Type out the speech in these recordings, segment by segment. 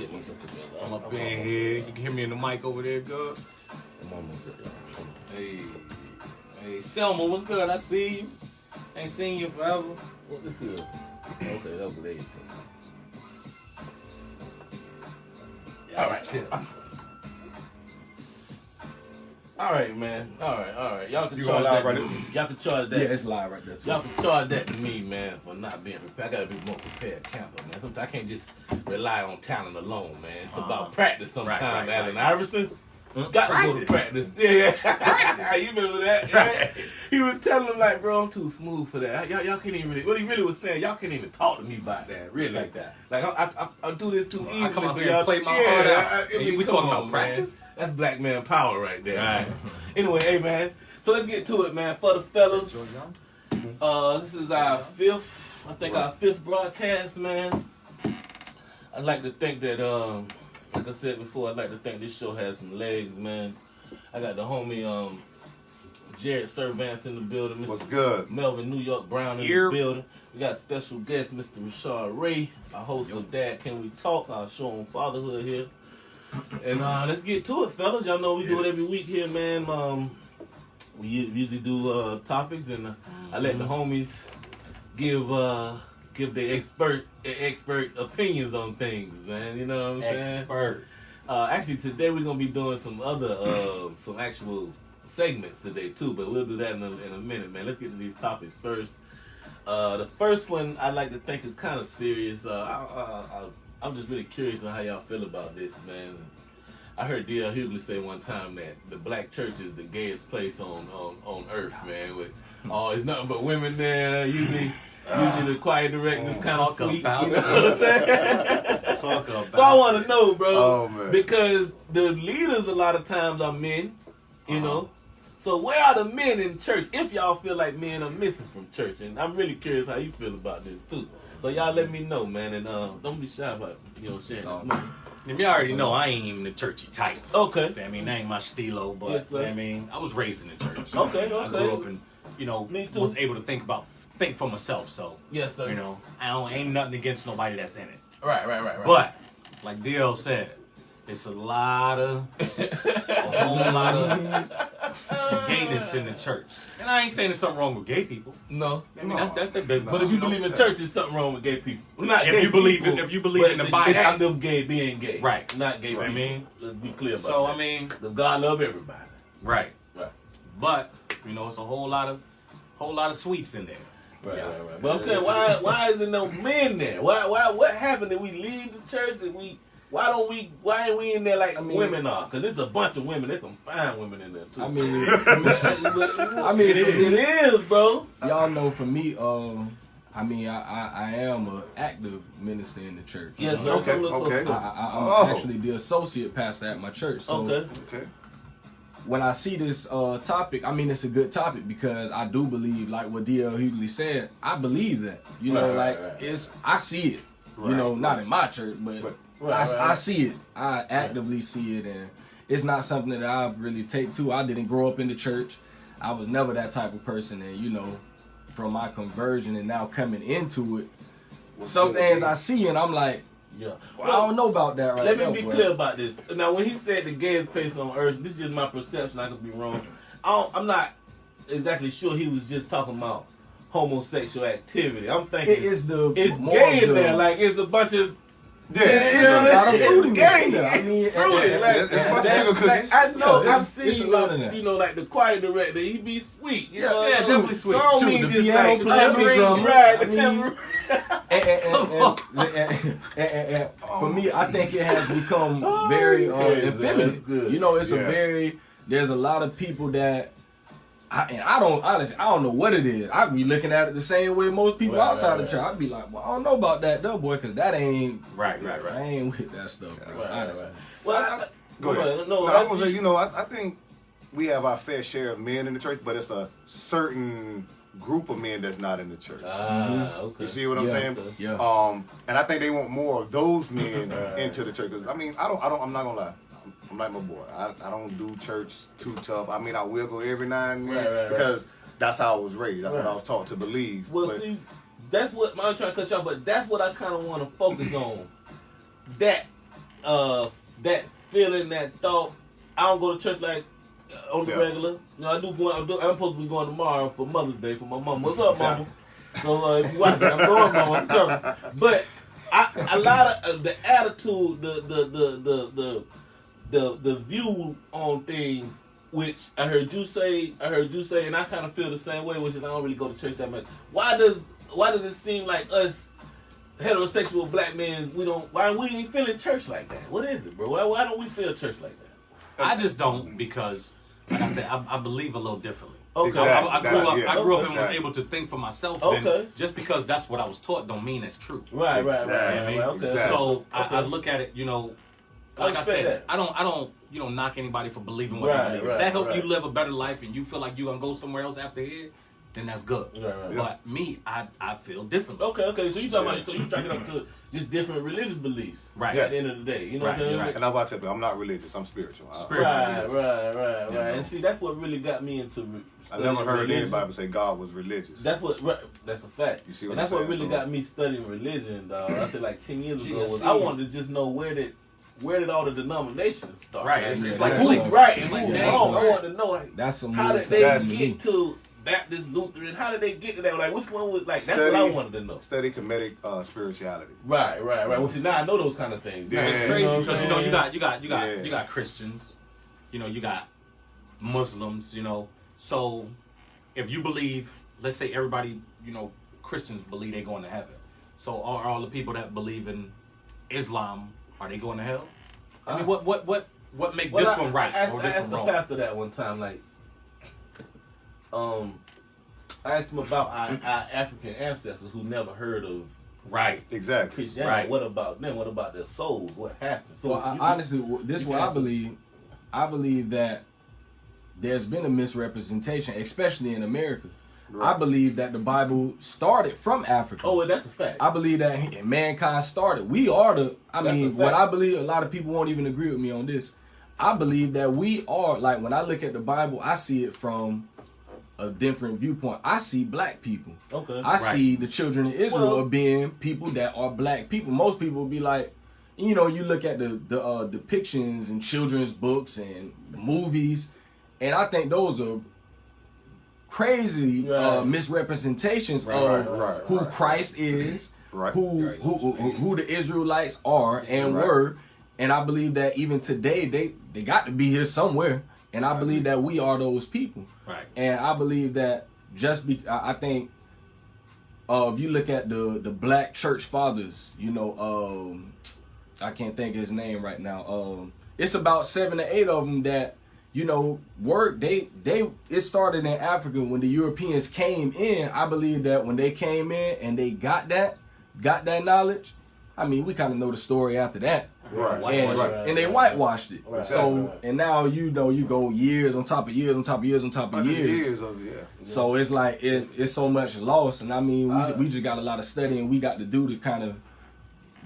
get myself together. I'm up in here. You can hear me in the mic over there, good. I'm almost there. Hey, Selma, what's good? I see you. Ain't seen you forever. What this is? Okay, that was late. All right, chill. All right, man. All right. Y'all can charge that. Right, y'all can charge that. Yeah, it's live right there too. Y'all can charge that to me, man, for not being prepared. I gotta be more prepared camper, man. Sometimes I can't just rely on talent alone, man. It's about practice sometimes, Allen Iverson. Got to go to practice. Yeah. Practice. You remember that? Right. He was telling him, like, bro, I'm too smooth for that. Y'all can't even, what he really was saying, y'all can't even talk to me about that, really. Like that. Like, I do this too easily. I come up here and play my heart out. We talking about practice? Man. That's black man power right there. Right. Anyway, hey, man. So let's get to it, man. For the fellas, this is our fifth broadcast, man. I'd like to think that, like I said before, I'd like to think this show has some legs, man. I got the homie Jarrett Servance in the building. Mr. What's good? Melvin New York Brown in the building. We got special guest, Mr. Rashad Ray, our host of Dad Can We Talk, our show on fatherhood here. And let's get to it, fellas. Y'all know we do it every week here, man. We usually do topics, and I let the homies give their expert opinions on things, man. You know what I'm saying? Expert. Actually, today we're gonna be doing some other some actual segments today too, but we'll do that in a minute, man. Let's get to these topics first. The first one I'd like to think is kind of serious. I'm just really curious on how y'all feel about this, man. I heard D.L. Hughley say one time that the black church is the gayest place on earth, man. With it's nothing but women there. Usually the choir director's kind of sweet. You know what I'm saying? Talk about. So I want to know, bro, man. because the leaders a lot of times are men, you know. So where are the men in church? If y'all feel like men are missing from church, and I'm really curious how you feel about this too. So y'all let me know, man, and don't be shy about sharing. If you already know, I ain't even the churchy type. Okay. I mean, that ain't my stilo, but yes, I mean, I was raised in the church. Okay. I grew up and me too. was able to think for myself. So yes, sir. Ain't nothing against nobody that's in it. Right. But like DL said, it's a whole lot of gayness in the church. And I ain't saying there's something wrong with gay people. No. I mean, that's their business. But if you believe in church, there's something wrong with gay people. Well, not if gay you believe people, if you believe in the Bible, act of gay being gay, right? Not gay. Right. I mean, let's be clear about that. So I mean, God love everybody. Right. But it's a whole lot of sweets in there. Right. But I'm saying, why is there no men there? What happened? Did we leave the church? Why ain't we in there like women are? Because there's a bunch of women. There's some fine women in there too. It is, bro. Y'all know for me, I am an active minister in the church. Yes, sir. Okay. I'm actually the associate pastor at my church. So okay. When I see this topic, it's a good topic because I do believe, like what D.L. Hughley said, I believe that. I see it. Not in my church, but I see it. I actively see it, and it's not something that I really take to. I didn't grow up in the church. I was never that type of person, and from my conversion and now coming into it, some things I see and I'm like, I don't know about that right now. Let me be clear about this. Now, when he said the gayest place on earth, this is just my perception. I could be wrong. I'm not exactly sure he was just talking about homosexual activity. I'm thinking it's gay in there. Like, it's a bunch of it's gay. Fruity. Like, a bunch of sugar cookies. I know. I've seen, like the choir director. He be sweet. Definitely sweet. So I don't mean just like the tambourine. For me, I think it has become very effeminate. There's a lot of people that, I don't know what it is. I be looking at it the same way most people outside the church. I'd be like, well, I don't know about that though, boy, because that ain't right. I ain't with that stuff, bro. Honestly. Well, go ahead. No, I was say, I think we have our fair share of men in the church, but it's a certain group of men that's not in the church. Okay. You see what I'm saying? Yeah. And I think they want more of those men into the church. I'm not gonna lie. I'm like my boy. I don't do church too tough. I will go every now and then because that's how I was raised. That's what I was taught to believe. Well, see, that's what I'm trying to cut you off, but that's what I kind of want to focus on. That that feeling, that thought. I don't go to church like on the regular. You know, I'm supposed to be going tomorrow for Mother's Day for my mom. What's up, mama? So if you watch it, I'm going, mama. I'm coming. But a lot of the attitude, the view on things, which I heard you say, and I kind of feel the same way, which is I don't really go to church that much. Why does it seem like us heterosexual black men, why we ain't feeling church like that? What is it, bro? Why don't we feel church like that? I just don't, because, like I said, I believe a little differently. Okay. Exactly. I grew up and was able to think for myself. Okay. Then just because that's what I was taught don't mean it's true. Right. Exactly. Okay. Exactly. So I look at it, like I said, I don't knock anybody for believing what they believe. If that help you live a better life and you feel like you're gonna go somewhere else after here, then that's good. Right. But me, I feel differently. Okay. So you talking about, so you track it up to just different religious beliefs. Right. At the end of the day, you know what I'm saying? Right. And I'm about to tell you, I'm not religious. I'm spiritual. Spiritual. Right. Yeah, And see, that's what really got me into. I never heard religion. anybody say God was religious. That's a fact. You see what and that's I'm what saying? really got me studying religion, dog. I said like 10 years ago was GSC. I wanted to just know where did all the denominations start. Right. Like, It's like who's who's right and like who's that. wrong. I wanted to know That's some how weird did they stuff to get me. to Baptist, Lutheran? How did they get to that? Like which one was like? That's Study- what I wanted to know. Study comedic spirituality. Right. Well, see, now I know those kind of things. Yeah. It's You crazy know what because I'm you saying? got Christians, you got Muslims, So if you believe, let's say everybody, Christians believe they're going to heaven. So are all the people that believe in Islam, are they going to hell? I mean, what make Well, this one right I or this asked one the wrong? pastor that one time, like, I asked him about our African ancestors who never heard of Right. Exactly. Christianity. Right. What about them? What about their souls? What happened? So Well, honestly, this is what I believe. I believe that there's been a misrepresentation, especially in America. Right. I believe that the Bible started from Africa. Oh, well, that's a fact. I believe that mankind started. We are the. That's a fact. What I believe, a lot of people won't even agree with me on this. I believe that we are, like, when I look at the Bible, I see it from a different viewpoint. I see black people. Okay. I see the children of Israel Well- being people that are black people. Most people will be like, you look at the depictions in children's books and movies, and I think those are crazy Right. misrepresentations Right, of right, who right. Christ is, Right. who the Israelites are and Right. were. And I believe that even today they got to be here somewhere. And I believe that we are those people. Right. And I believe that I think if you look at the black church fathers, I can't think of his name right now. It's about 7 to 8 of them that, it started in Africa when the Europeans came in. I believe that when they came in and they got that knowledge, I mean, we kind of know the story after that. Right. And they whitewashed it. Right. So, Right. and now, you go years on top of years on top of years on top of years. So it's like, it's so much lost. And I mean, we just got a lot of studying we got to do to kind of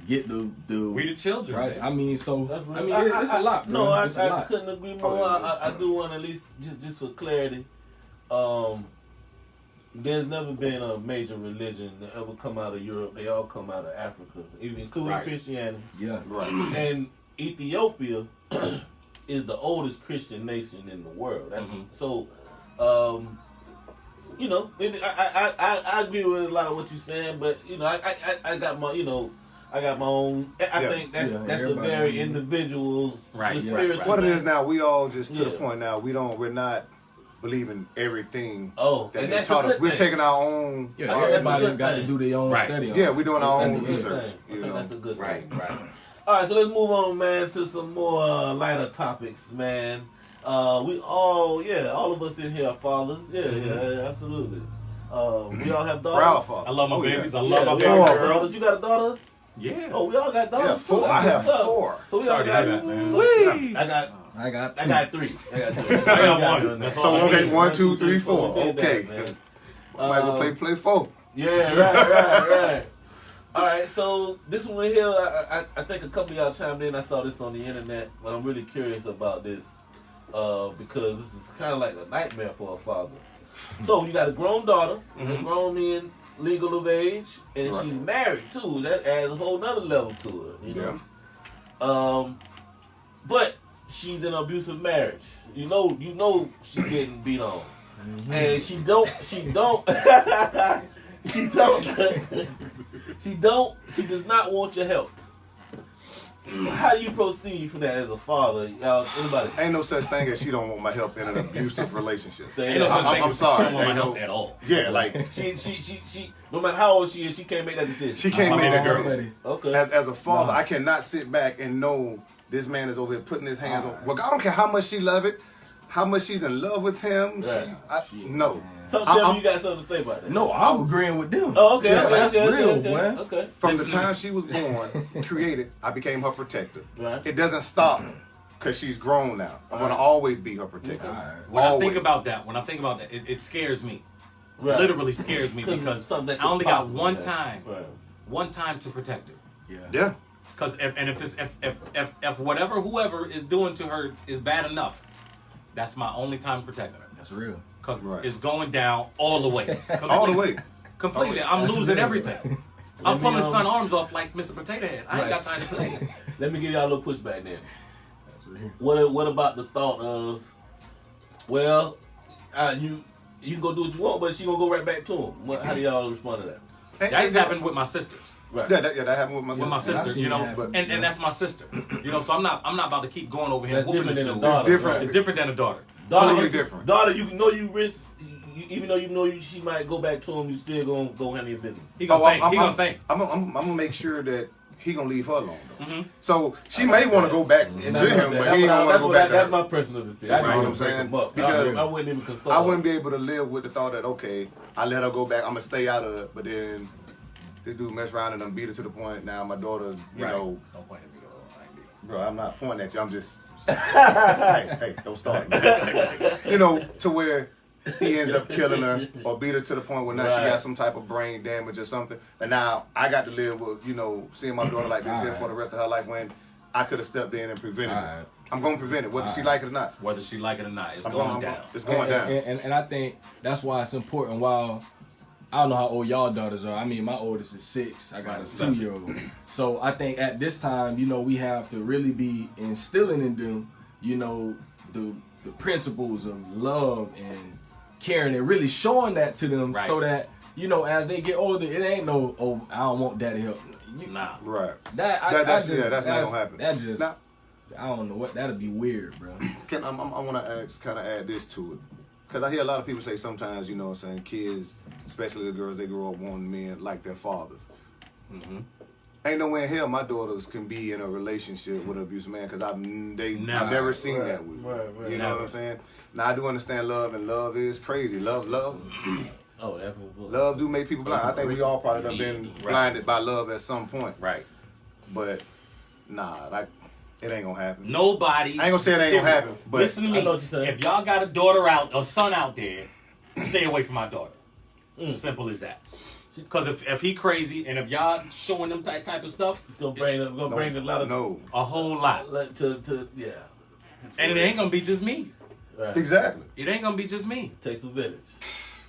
get the We the children. right. Man. I mean, so That's I real. mean, it's a lot, bro. No, It's a I lot. couldn't agree more. I do want to at least just for clarity. There's never been a major religion that ever come out of Europe. They all come out of Africa, even including Right. Christianity. Yeah. Right. And Ethiopia is the oldest Christian nation in the world. That's so. I agree with a lot of what you're saying, but I got my I got my own. I think that's a everybody very knows. individual, Right, spiritual. right. What it is now, we all just to the Yeah. point now. We're not believing everything Oh, that and they that's taught a us. good We're thing. taking our own. Yeah, that's a everybody good got to thing. do their own Right. study. Yeah, we're doing our That's a own good research. thing. I You think know. that's a good Right. thing. Right. All right, so let's move on, man, to some more lighter topics, man. All of us in here are fathers. Yeah, absolutely. We all have daughters. Proud father. I love my Oh, yeah. babies. I love my we baby all got girl. daughters. You got a daughter? Yeah. Oh, we all got daughters. Yeah, 4. So I that's have what's up. 4. So we all Sorry to got. hear that, man. Whee! I got two. I got 3. I got one. That's So all I okay, need. 1, 2, 3, 4. We did Okay. that, man. Might go play 4. Yeah, right. All right, so this one here, I think a couple of y'all chimed in. I saw this on the internet, but I'm really curious about this because this is kind of like a nightmare for a father. So you got a grown daughter, a grown man, legal of age, and Right. she's married too. That adds a whole nother level to it, you know. But she's in an abusive marriage. You know she's getting beat on. Mm-hmm. And she does not want your help. How do you proceed from that as a father? Anybody? Ain't no such thing as she don't want my help in an abusive relationship. Ain't no such thing I'm as sorry. she don't want my help at all. Yeah, like she no matter how old she is, she can't make that decision. She can't make that decision. Okay. As a father, I cannot sit back and know this man is over here putting his hands on. Well, I don't care how much she love it, how much she's in love with him. Right. No. So tell me you got something to say about that. No, I'm agreeing with them. Oh, okay. Yeah, Okay, that's okay, real, okay, man. Okay. From the time she was born, created, I became her protector. Right. It doesn't stop because she's grown now. I'm going to always be her protector. Right. When I Always. think about that, it scares me. Right. Literally scares me because I only got one time to protect her. Yeah. Because if whoever is doing to her is bad enough, that's my only time protecting her. That's real. Because it's going down all the way. All the way. Completely. I'm losing everything. I'm pulling son arms off like Mr. Potato Head. I ain't got time to play. Let me give y'all a little pushback then. What about the thought of, well, you can go do what you want, but she gonna go right back to him? How do y'all respond to that? That's happened with my sisters. Right. Yeah, that happened with my sister. With my sister, you know, and that's my sister, you know. So I'm not about to keep going over here. That's Whooping different this than dude. a daughter. It's different. Right. It's different than a daughter. Totally different. Daughter, you know you risk, even though you know she might go back to him, you still gonna go handle your business. He gonna think. I'm gonna make sure that he gonna leave her alone though. Mm-hmm. So she may want to go back to him, but he ain't gonna want to go back to That's her. my personal decision. Right, I you know wouldn't what I'm break saying? them up. Because I wouldn't even consult. I wouldn't be able to live with the thought that, okay, I let her go back, I'm gonna stay out of it, but then this dude mess around and beat her to the point now my daughter, you know. Don't point at me, though. Bro, I'm not pointing at you. I'm just. hey, don't start. You know, to where he ends up killing her or beat her to the point where now she got some type of brain damage or something. And now I got to live with, you know, seeing my daughter like this here for the rest of her life when I could have stepped in and prevented it. I'm going to prevent it, whether she like it or not. Whether she like it or not, it's I'm going down. It's going down. And I think that's why it's important. While I don't know how old y'all daughters are. I mean, my oldest is 6. I got a 2-year-old. So I think at this time, you know, we have to really be instilling in them, you know, the principles of love and caring and really showing that to them so that, you know, as they get older, it ain't no, oh, I don't want daddy help. Nah. Right. That's not gonna happen. That just, now, I don't know what, that'd be weird, bro. I want to kind of add this to it. Because I hear a lot of people say sometimes, you know what I'm saying, kids, especially the girls, they grow up wanting men like their fathers. Mm-hmm. Ain't no way in hell my daughters can be in a relationship with an abusive man because I've never seen that with me. Right, you know what I'm saying? Now I do understand love, and love is crazy. Love. Oh, definitely. Love do make people blind. I think we all probably done been blinded by love at some point. Right. But nah, like it ain't gonna happen. Nobody. I ain't gonna say it ain't gonna happen. But listen to me. If y'all got a daughter out, a son out there, stay away from my daughter. Simple as that. Because if he crazy and if y'all showing them type of stuff, gonna bring a lot of a whole lot. And it ain't gonna be just me. Right. Exactly. It ain't gonna be just me. Takes a village.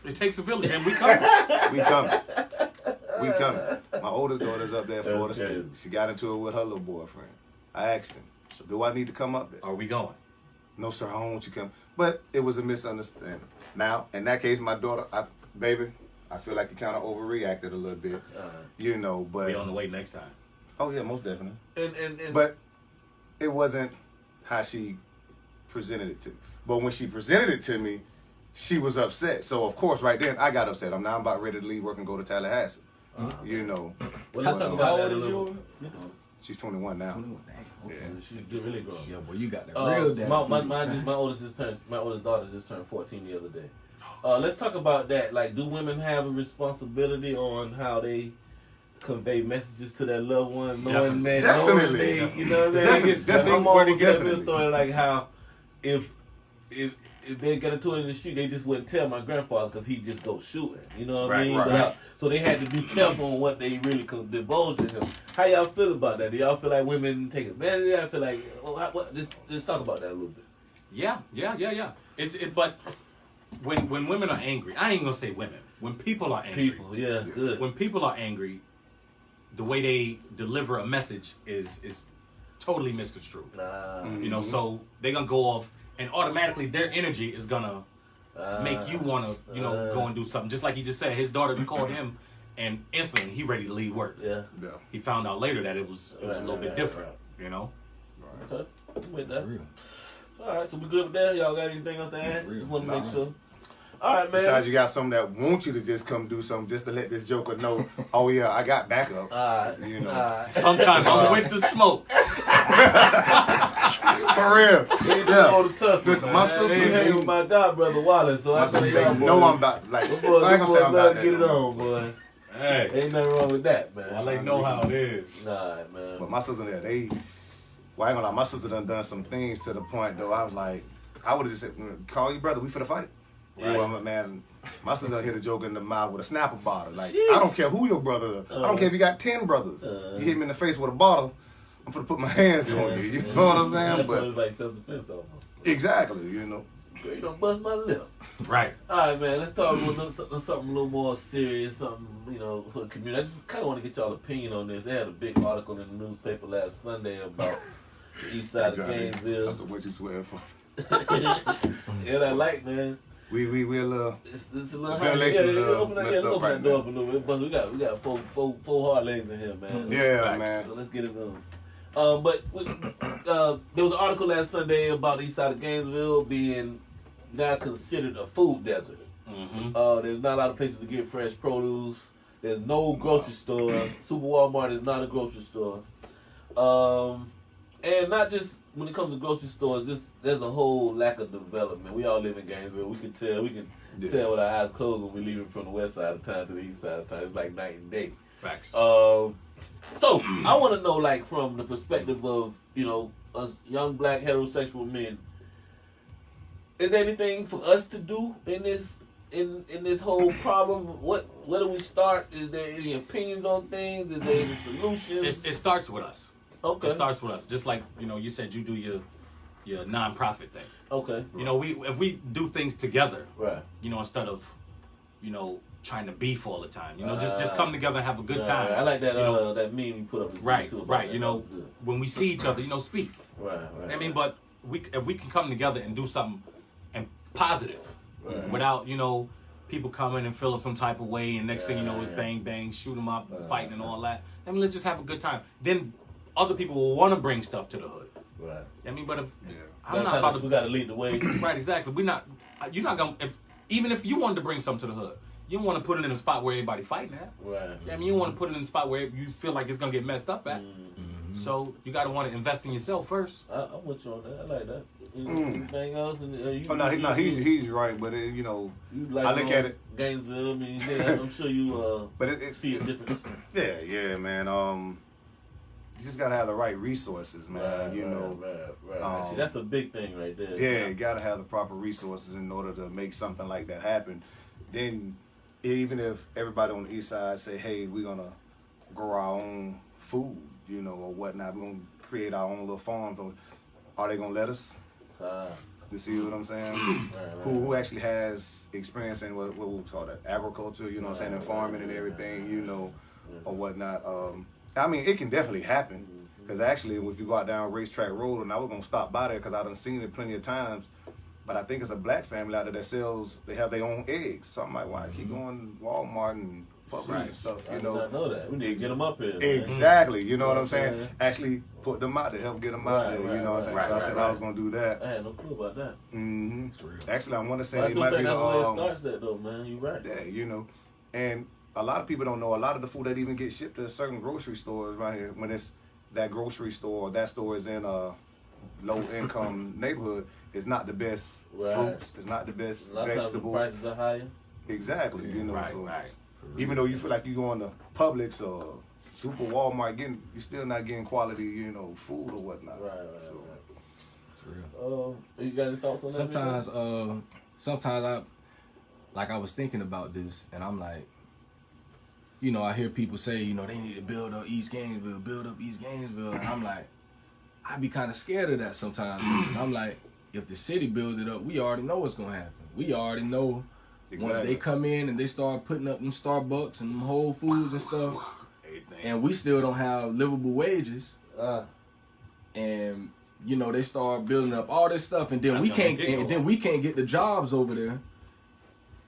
It takes a village, and we coming. We coming. My oldest daughter's up there in Florida State. She got into it with her little boyfriend. I asked him, so do I need to come up there? Are we going? No, sir, I don't want you to come. But it was a misunderstanding. Now, in that case, my daughter, I feel like you kind of overreacted a little bit. You know, but... Be on the way next time. Oh, yeah, most definitely. And but it wasn't how she presented it to me. But when she presented it to me, she was upset. So, of course, right then, I got upset. I'm about ready to leave work and go to Tallahassee. You know. Well, let's talk about that a little. She's 21 now. 21, dang. Okay. Yeah, she's really grown. Yeah, boy, you got that real daddy. My oldest daughter just turned 14 the other day. Let's talk about that. Like, do women have a responsibility on how they convey messages to their loved one, knowing that, Definitely. You know what I'm saying? Definitely. My mom would tell me a story like how if they got into it in the street, they just wouldn't tell my grandfather because he'd just go shooting. You know what I mean? Right. So they had to be careful on what they really could divulge to him. How y'all feel about that? Do y'all feel like women take advantage of that? I feel like, let's talk about that a little bit. Yeah. But when women are angry, I ain't gonna say women. When people are angry, good. When people are angry, the way they deliver a message is totally misconstrued. Nah. You know, so they're gonna go off, and automatically their energy is gonna make you wanna, you know, go and do something. Just like he just said, his daughter called him, and instantly he ready to leave work. Yeah. He found out later that it was a little bit different. You know. Okay. I'm with that. Real. All right, so we good with that? Y'all got anything else to add? Just want to make sure. All right, man. Besides, you got some that want you to just come do something just to let this joker know, oh yeah, I got backup. All right. You know. All right. Sometimes I'm with the smoke. For real. Yeah. The tussle, Good. My sister, ain't hanging with my god brother Wallace, so I say y'all know boys. I'm about like. Them boys, I ain't gonna say I'm about that. get it on, boy. Hey, Ain't nothing wrong with that, man. I like know how it is. All right, man. But my sister, well, I ain't gonna lie, my sister done some things to the point though. I was like, I would have just said, call your brother, we finna fight. Right. Well, man, my sister done hit a joke in the mouth with a Snapper bottle. Like, I don't care who your brother is. I don't care if you got 10 brothers. You hit me in the face with a bottle, I'm finna put my hands on you. You know what I'm saying? That But was like self-defense almost. exactly, you know. Girl, you don't bust my lip. Right. All right, man. Let's talk about something a little more serious, something, you know, for the community. I just kind of want to get y'all opinion on this. They had a big article in the newspaper last Sunday about the east side of Gainesville. That's what you swear for. Yeah, that light, man. We'll It's a little ventilation open messed up right the door now. up a little bit, but we got four hard legs in here, man. Yeah, Facts. man. So let's get it on. But there was an article last Sunday about the east side of Gainesville being now considered a food desert. Mm-hmm. There's not a lot of places to get fresh produce. There's no grocery store. Super Walmart is not a grocery store. And not just when it comes to grocery stores, there's a whole lack of development. We all live in Gainesville. We can tell tell with our eyes closed when we're leaving from the west side of town to the east side of town. It's like night and day. Facts. So I want to know, like, from the perspective of, you know, us young black heterosexual men, is there anything for us to do in this whole problem? Where do we start? Is there any opinions on things? Is there any solutions? It starts with us. Okay. It starts with us. Just like, you know, you said you do your non-profit thing. Okay. You know, if we do things together, Right. you know, instead of, you know, trying to beef all the time. You know, just come together and have a good time. I like that you know, that meme you put up. right, too, right. that. You know, when we see each other, you know, speak. Right. I mean, but if we can come together and do something and positive, without, you know, people coming and feeling some type of way, and next thing you know is bang bang, shoot them up, fighting and all that. I mean, let's just have a good time. Then other people will want to bring stuff to the hood. Right. I mean, but if I'm not about to, we got to lead the way. Right, exactly. You're not gonna. Even if you wanted to bring something to the hood, you don't want to put it in a spot where everybody fighting at. Right. I mean, you want to put it in a spot where you feel like it's gonna get messed up at. Mm-hmm. So you gotta want to invest in yourself first. I'm with you on that. I like that. Anything else? He's right, but you know, you like I look at it. Gainesville. I mean, yeah, I'm sure you but it see a difference. Yeah, man. You just gotta have the right resources, man. Right. See, that's a big thing right there. Yeah, you gotta have the proper resources in order to make something like that happen. Then, even if everybody on the east side say, "Hey, we're gonna grow our own food," you know, or whatnot, we're gonna create our own little farms. Are they gonna let us? You see what I'm saying? Who actually has experience in what we call that agriculture? You know what I'm saying, in farming and everything, you know, or whatnot. I mean, it can definitely happen. Because actually, if you go out down Racetrack Road, and I was going to stop by there because I done seen it plenty of times, but I think it's a black family out there that sells, they have their own eggs. So I'm like, why keep going to Walmart and Publix and stuff, you know? I did not know that. We need to get them up here. Exactly. You know what I'm saying? Actually put them out to help get them out there, you know what I'm saying? So I said I was going to do that. I had no clue about that. Mm-hmm. Actually, I want to say I it do might think be that's where it starts at, though, man. You're right. Yeah, you know. And a lot of people don't know a lot of the food that even gets shipped to certain grocery stores right here, when it's that grocery store or that store is in a low income neighborhood, it's not the best fruits, it's not the best vegetables. A lot of times the prices are higher. Exactly, you know. Right, so right. even though you feel like you're going to Publix or Super Walmart, you're still not getting quality, you know, food or whatnot. Right. It's real. You got any thoughts on that? Sometimes I was thinking about this, and I'm like, you know, I hear people say, you know, they need to build up East Gainesville, and I'm like, I be kind of scared of that sometimes. I'm like, if the city builds it up, we already know what's gonna happen. We already know once they come in and they start putting up them Starbucks and them Whole Foods and stuff, and we still don't have livable wages. and they start building up all this stuff, and then we can't get the jobs over there.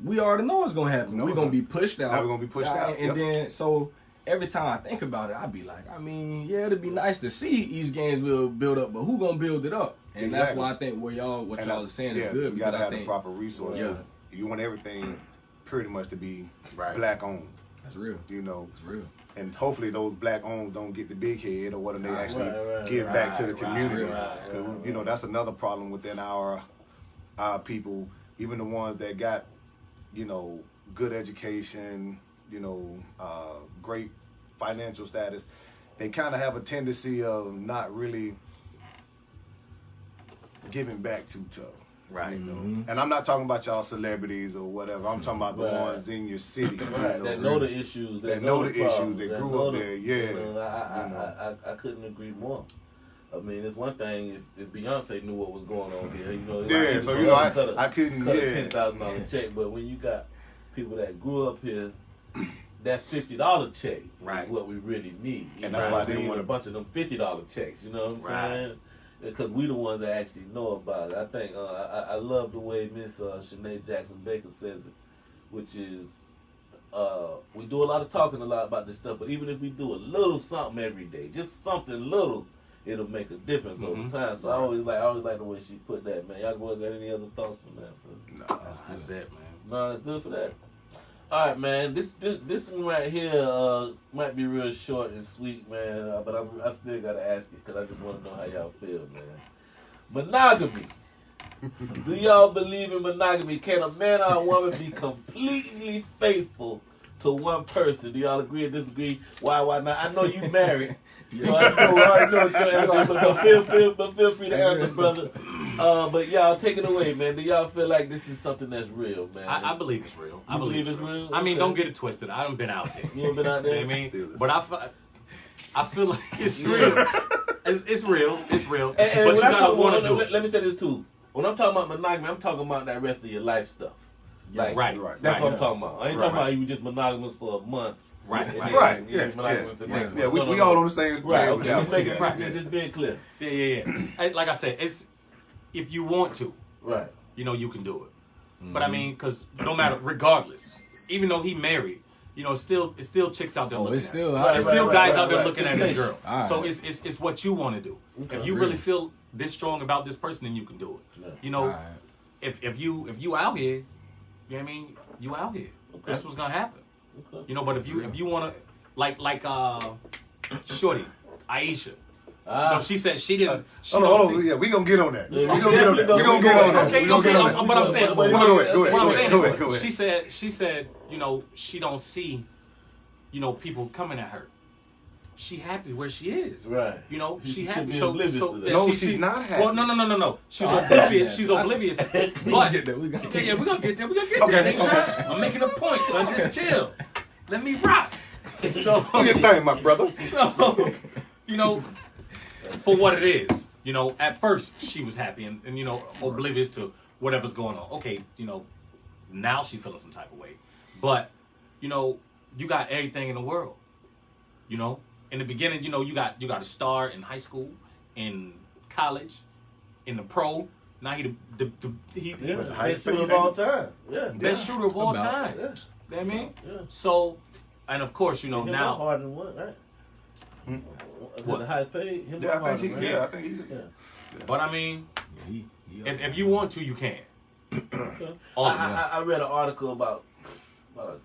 We already know it's gonna happen. We're gonna be pushed out. We're gonna be pushed out. And then so every time I think about it, I be like, yeah, it'd be nice to see East Gainesville build up, but who gonna build it up? And that's why I think what y'all are saying is good. You gotta have the proper resources. Yeah. You want everything pretty much to be Right. black owned. That's real. It's real. And hopefully those black owned don't get the big head, or what, and they actually give back to the community. Because that's another problem within our people, even the ones that got good education, great financial status. They kind of have a tendency of not really giving back too tough. Right. And I'm not talking about y'all celebrities or whatever. I'm talking about the ones in your city. That know the issues. That know the issues. That grew up there. I couldn't agree more. I mean, it's one thing if Beyonce knew what was going on here. I couldn't cut a $10,000 check. But when you got people that grew up here, that $50 check is what we really need. And that's why they want a bunch of them $50 checks. You know what I'm saying? Because we the ones that actually know about it. I think I love the way Miss Shanae Jackson Baker says it, which is we do a lot of talking a lot about this stuff, but even if we do a little something every day, just something little, it'll make a difference over time. So I always like the way she put that, man. Y'all boys got any other thoughts on that? No, that's it, man. No, that's good for that. All right, man. This one right here might be real short and sweet, man. But I still gotta ask it because I just want to know how y'all feel, man. Monogamy. Do y'all believe in monogamy? Can a man or a woman be completely faithful to one person? Do y'all agree or disagree? Why not? I know you married, so I already know what your answer is. But feel free to answer, brother. But y'all take it away, man. Do y'all feel like this is something that's real, man? I believe it's real. I believe it's real? I mean, don't get it twisted. I haven't been out there. You haven't been out there? You know what I mean? But I feel like it's real. It's real. It's real. And but you gotta want to do it. Let me say this too. When I'm talking about monogamy, I'm talking about that rest of your life stuff. Like, right. That's what I'm talking about. I ain't talking about you just monogamous for a month. Right. Yeah. We all on the same. Right. Okay. Just being clear. Yeah. Like I said, it's if you want to. Right. You can do it. Mm-hmm. But I mean, because no matter, regardless, even though he married, it's still chicks out there looking. It's still guys out there looking at this girl. Right. So it's what you want to do. Okay. If you really feel this strong about this person, then you can do it. Yeah. If you out here, you know what I mean? You out here. Okay. That's what's gonna happen. Okay. But if you wanna like Shorty, Aisha. She said she didn't. Hold on. Yeah, we gonna get on that. We gonna get on that. Okay. But I'm saying, go ahead. She said, she don't see, people coming at her. She happy where she is. Right. She happy. No, she's not happy. Well, no. She's oblivious. She's oblivious. But we're gonna get there. We're gonna get there. Okay. I'm making a point, so just chill. Let me rock. So do your thing, my brother. So, for what it is, at first she was happy and oblivious to whatever's going on. Okay, now she feeling some type of way. But, you got everything in the world. In the beginning, you got a star in high school, in college, in the pro. Now he the best shooter of all time. Yeah. Best shooter of all time. Yeah. You know what I mean? Yeah. So, and of course, now Harden won, right? What? The highest paid? I think he. Yeah. But I mean, if you want to, you can. Okay. I read an article about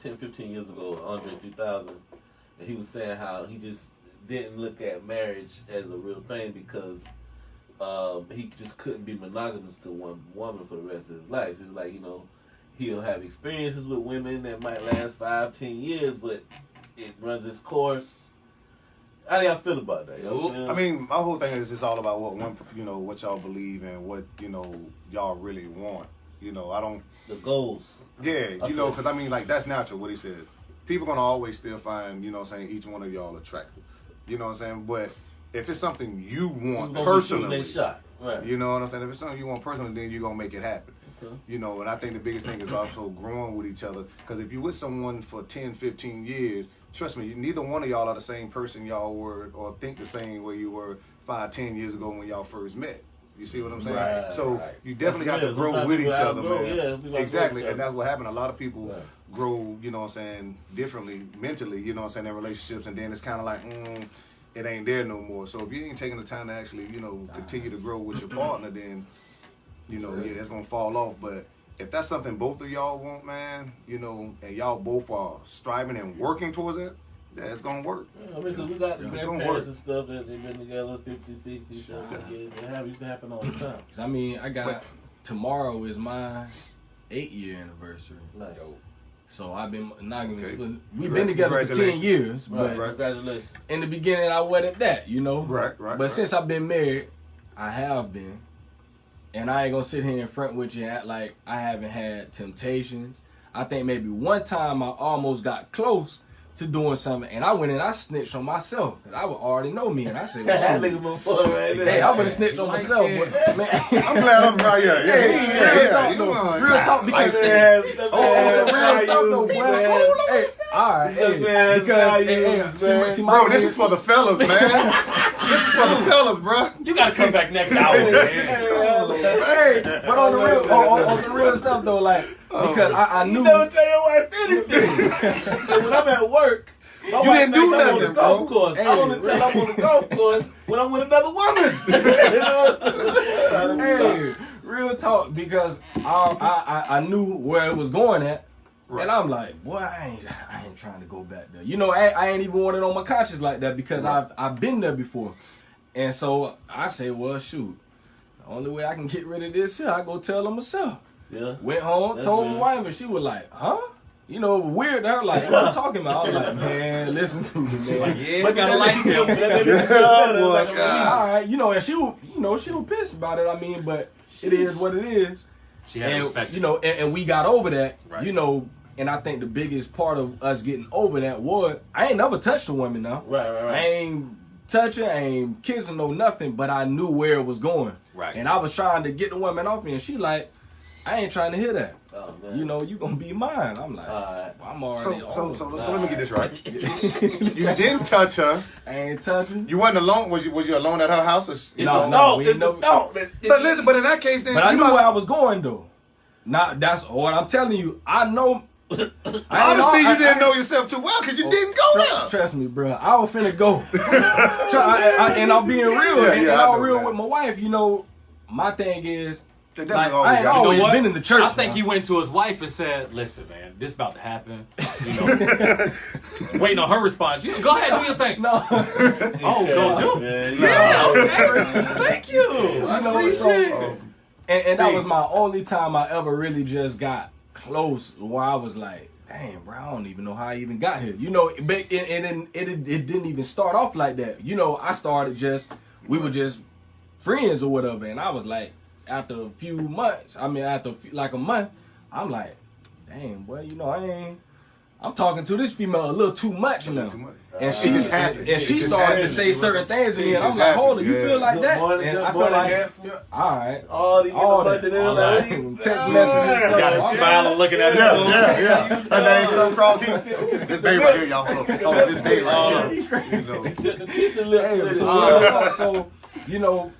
10, 15 years ago, Andre 3000, and he was saying how he just didn't look at marriage as a real thing because he just couldn't be monogamous to one woman for the rest of his life. He was like, he'll have experiences with women that might last 5, 10 years, but it runs its course. How do y'all feel about that? I mean, my whole thing is just all about what y'all believe and what y'all really want. I don't. The goals. Yeah, because I mean, like that's natural. What he says, people gonna always still find each one of y'all attractive. You know what I'm saying? But if it's something you want personally, right. You know what I'm saying? If it's something you want personally, then you're gonna make it happen. Okay. And I think the biggest thing is also growing with each other. Because if you're with someone for 10, 15 years, trust me, neither one of y'all are the same person y'all were or think the same way you were 5, 10 years ago when y'all first met. You see what I'm saying? Right, so right. you definitely got to Sometimes grow with each people other, outgrow, man. yeah, people Exactly, outgrow each and that's what happened. A lot of people Right. grow, you know what I'm saying, differently mentally, you know what I'm saying, in relationships, and then it's kind of like, it ain't there no more. So if you ain't taking the time to actually, you know, continue to grow with your partner, then, you know, yeah, it's gonna fall off. But if that's something both of y'all want, man, you know, and y'all both are striving and working towards it, yeah, it's gonna work. Yeah, I mean, 'cause we got It's gonna grandparents work. and stuff that they've been together 50, 60, 70 years. It used to happen all the time. I mean, tomorrow is my 8-year anniversary. Nice. So I've been monogamous. Okay. We've been together for 10 years, Right, but congratulations. in the beginning I wasn't that, you know. Right. But since I've been married, I have been, and I ain't gonna sit here in front with you and act like I haven't had temptations. I think maybe one time I almost got close to doing something, and I went and I snitched on myself, because I would already know me, and I said, well, That shoot. nigga before right there. Hey, I would have snitched on myself, but man. I'm glad I'm right here. Yeah. You know, Real talk, because bro, this is for the fellas, man. This is for the fellas, bro. You gotta come back next hour, man. Hey, but on the real stuff though, like, because I knew. You never tell your wife anything. So when I'm at work, my You wife didn't do thinks I'm on nothing, the golf bro. course. I only tell I'm on the golf course when I'm with another woman. You know? Hey, real talk, because I knew where it was going at, and I'm like, boy, I ain't trying to go back there. You know, I ain't even want it on my conscience like that, because I've been there before, and so I say, well, shoot, the only way I can get rid of this here, I go tell them myself. Yeah. Went home, That's told real. my wife, and she was like, huh? You know, weird to her, like, what are you talking about? I was like, man, listen to me, man. Like, yeah, But gotta like him. All right, you know, and she was pissed about it. I mean, but it is what it is. She had And, respect. you know, and we got over that, Right. you know, and I think the biggest part of us getting over that was, I ain't never touched a woman now. Right. I ain't touch her, I ain't kissing, no nothing, but I knew where it was going. Right. And I was trying to get the woman off me, and she like, I ain't trying to hear that. Oh, man. You know, you gonna be mine. I'm like, Alright. I'm already So on. let me get this right. You didn't touch her. I ain't touching. You wasn't alone. Was you alone at her house? Or, No, we it's know- the thought. But listen, but in that case, then But I you knew might- where I was going though. Not that's what I'm telling you. I know. Obviously, you didn't know yourself too well because you didn't go there. Trust me, bro. I was finna go. And I'm being real. And I I'm know, real man. with my wife. You know, my thing is, That's like, all we I ain't got. always You know what? been in the church. I think now. he went to his wife and said, "Listen, man, this about to happen." You know, waiting on her response. You go ahead, do your thing. No. Oh, go do. Man, Thank you. I know, appreciate so, it. And that was my only time I ever really just got close, where I was like, damn, bro, I don't even know how I even got here. You know, but it didn't even start off like that. You know, I started we were just friends or whatever, and I was like, after a few months, like a month, I'm like, damn, boy, you know, I'm talking to this female a little too much now. Too much. And It she just happened. and she It just started to happened. say certain things to me, It and I'm just like, hold on, happened, you yeah. feel like Good that? morning, And good I feel morning, like, handsome. all right. All you get a All bunch that. of them. All Like, right. what you- Text messages. Got him smiling, looking at Yeah. Her name come across. This babe right here, y'all. Hold on. Oh, this babe right here. You know. Sit the kissing lips Hey, with so you know,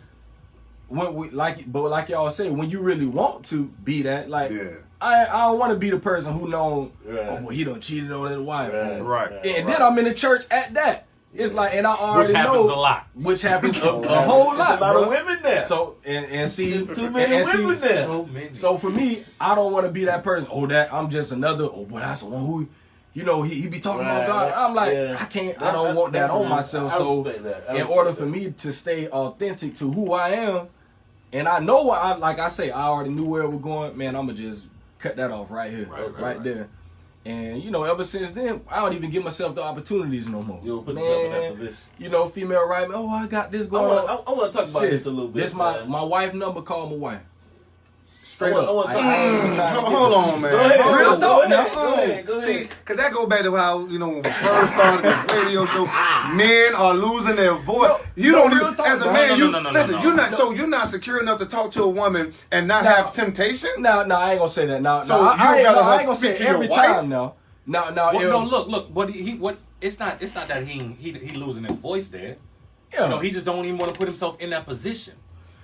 when we like y'all say, when you really want to be that, like, Yeah. I don't want to be the person who know, Right. oh, well, he done cheated on his wife. Right. And then I'm in the church at that. It's like, and I already Which happens know, a lot. Which happens a whole lot. There's a lot bro. of women there. So and see, There's too many and see, women there. So many. So for me, I don't want to be that person. Oh, that I'm just another. Oh, boy, that's the one who, you know, he be talking about God. I'm like, Yeah. I can't. I don't want that on myself. I So respect that. I in respect order that. for me to stay authentic to who I am, and I know what I like. I say I already knew where it was going. Man, I'ma just cut that off right here, right there. And you know, ever since then, I don't even give myself the opportunities no more. You don't put yourself in that position. You know, female right? Oh, I got this I going want on. to talk about this a little bit. This man. my wife number. Call my wife. Straight I up. wanna talk- I ain't even trying to get Hold the- on, man. Go ahead. Real Go talk ahead. now. Go ahead. Go See, ahead. because that go back to how, you know, when we first started this radio show, men are losing their voice. No, You no, don't real even, talk, as a no, man, no, listen, no. you're not secure enough to talk to a woman and not have temptation? No, I ain't gonna say that. No, So no, you I ain't rather gonna her say speak it to your every wife? time. No. Well, no, look. What? It's not that he losing his voice there. Yeah. You know, he just don't even want to put himself in that position.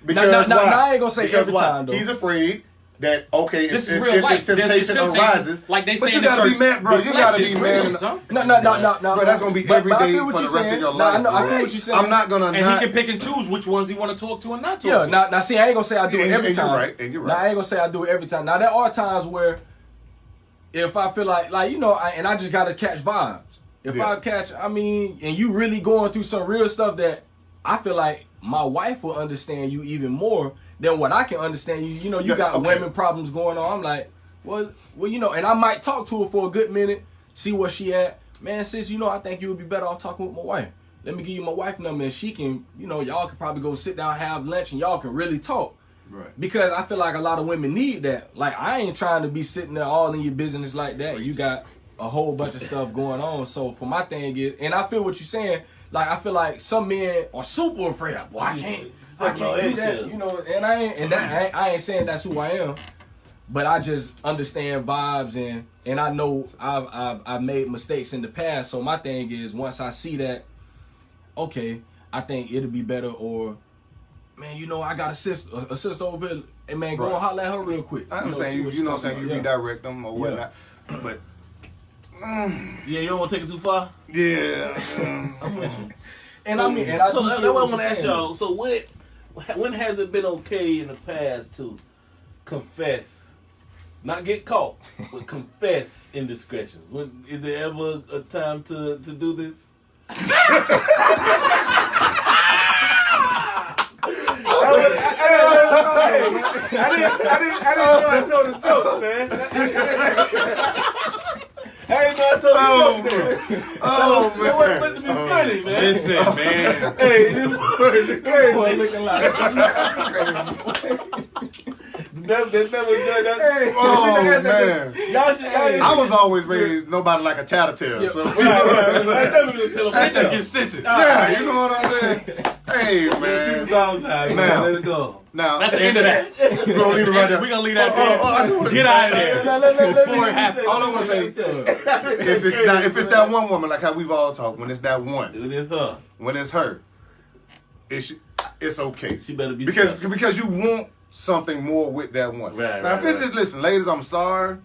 Because now, why? I ain't gonna say because every why? time though. He's afraid that This is real life. if temptation arises, like they say but you in the gotta church, be mad, bro. the You gotta flesh be is mad. real, son. No. Bro, that's gonna be every day for the rest of your life. I feel bro. what you're saying. I'm not gonna. And he can pick and choose which ones he want to talk to and not talk Yeah, to. now see, I ain't gonna say I do it every and time. You're right. And you're right. Now I ain't gonna say I do it every time. Now there are times where, if I feel like you know, I just gotta catch vibes. If I catch, I mean, and you really going through some real stuff that I feel like my wife will understand you even more than what I can understand you. You know, you got women problems going on. I'm like, well, you know, and I might talk to her for a good minute, see where she at. Man, sis, you know, I think you would be better off talking with my wife. Let me give you my wife number, and she can, you know, y'all can probably go sit down, have lunch, and y'all can really talk. Right. Because I feel like a lot of women need that. Like, I ain't trying to be sitting there all in your business like that. You got a whole bunch of stuff going on. So for my thing is, and I feel what you're saying. Like, I feel like some men are super afraid. Well, I can't do that. You know, and I ain't saying that's who I am. But I just understand vibes, and I know I've made mistakes in the past. So my thing is, once I see that, okay, I think it'll be better. Or, man, you know, I got a sister over here. Hey, man, go and holler at her real quick. I understand you know what I'm saying? You redirect them or whatnot. But yeah, you don't want to take it too far. Yeah, I'm with you. And I mean, and I so do that's feel what I what want to you're ask saying. y'all. So when has it been okay in the past to confess, not get caught, but confess indiscretions? When is there ever a time to do this? I didn't know I told a joke, man. I didn't know I told a joke, man. Oh, man. That wasn't meant to be funny, man. Listen, man. Hey, this was crazy. Boy, looking like That never done that. Hey. Oh, man. Y'all should. I was always raised nobody like a tattletale. So Stitches. yeah, you know what I'm saying? Hey, man. Now. Let it go. Now, That's the end of that. we're gonna leave it right there. We're going to leave that there. Get out of there. Before it happens. All I want to say, if it's that one woman, like how we've all talked, when it's that one, It is her. when it's her, it's okay. She better be because you want something more with that one. Now, if it's just, listen, ladies, I'm sorry,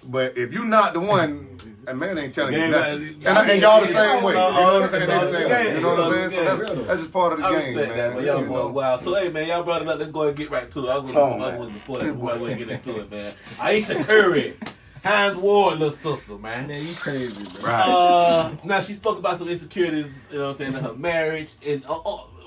but if you not the one, a man ain't telling you nothing. And y'all the same way. You know what I'm saying? They the same way. You know what I'm saying? So that's just part of the I game, respect that, man. but y'all You for a know? while. So hey, man, y'all brought it up. Let's go ahead and get right to it. I was going to do some other ones before that. Before I go and get into it, man. Aisha Curry, Hines Ward, little sister, man. Man, you crazy, bro. Right. Now she spoke about some insecurities, you know what I'm saying, in her marriage, and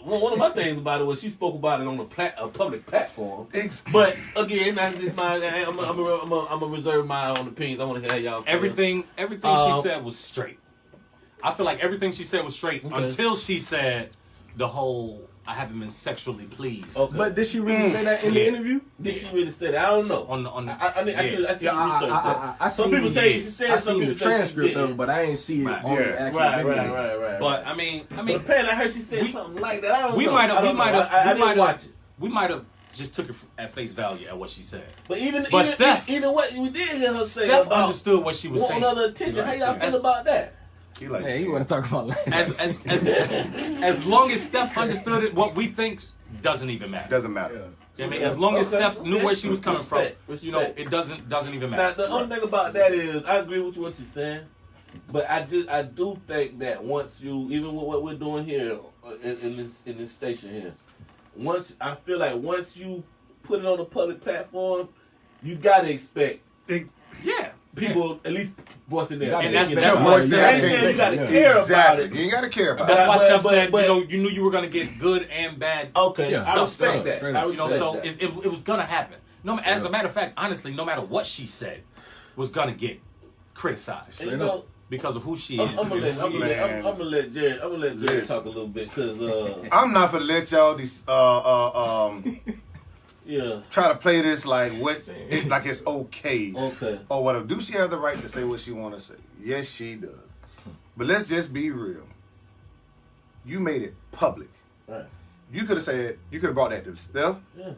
one of my things about it was she spoke about it on a public platform. But again, that's just my. I'm gonna reserve my own opinions. I want to hear how y'all feel. Everything she said was straight. I feel like everything she said was straight until she said the whole I haven't been sexually pleased. Okay. But did she really say that in the interview? Did she really say that? I don't know. I should research that. Some people say she said. I Some seen the people say she transcript of it, didn't. but I ain't see it on the actual video. Right. But I mean, But apparently I heard she said something like that. I don't know. I didn't watch it. We might have just took it at face value at what she said. But even Steph, what we did hear her say Steph about understood what she was saying. Another attention. How y'all feel about that? He likes Hey, you want to talk about as long as Steph understood it, what we think doesn't even matter. Doesn't matter. I mean, as long as Steph knew where she was coming Respect. from, you know, it doesn't even Now matter. the only thing about that is I agree with what you're saying, but I do think that once you, even with what we're doing here in this station here, I feel like once you put it on a public platform, you gotta expect people at least voicing their And opinion. that's I what ain't saying you gotta care about it. You ain't gotta care about it. That's why Steph said, but- you knew you were gonna get good and bad. Okay, Yeah, I respect that. straight I up. respect So that. it was gonna happen. No, as a matter of fact, honestly, no matter what she said, was gonna get criticized And you know, because of who she is. I'm gonna let Jarrett talk a little bit because I'm not gonna let y'all yeah. try to play this like like it's okay. Okay. Or whatever. Do she have the right to say what she want to say? Yes, she does. But let's just be real. You made it public. Right. You could have brought that to Steph. Yeah.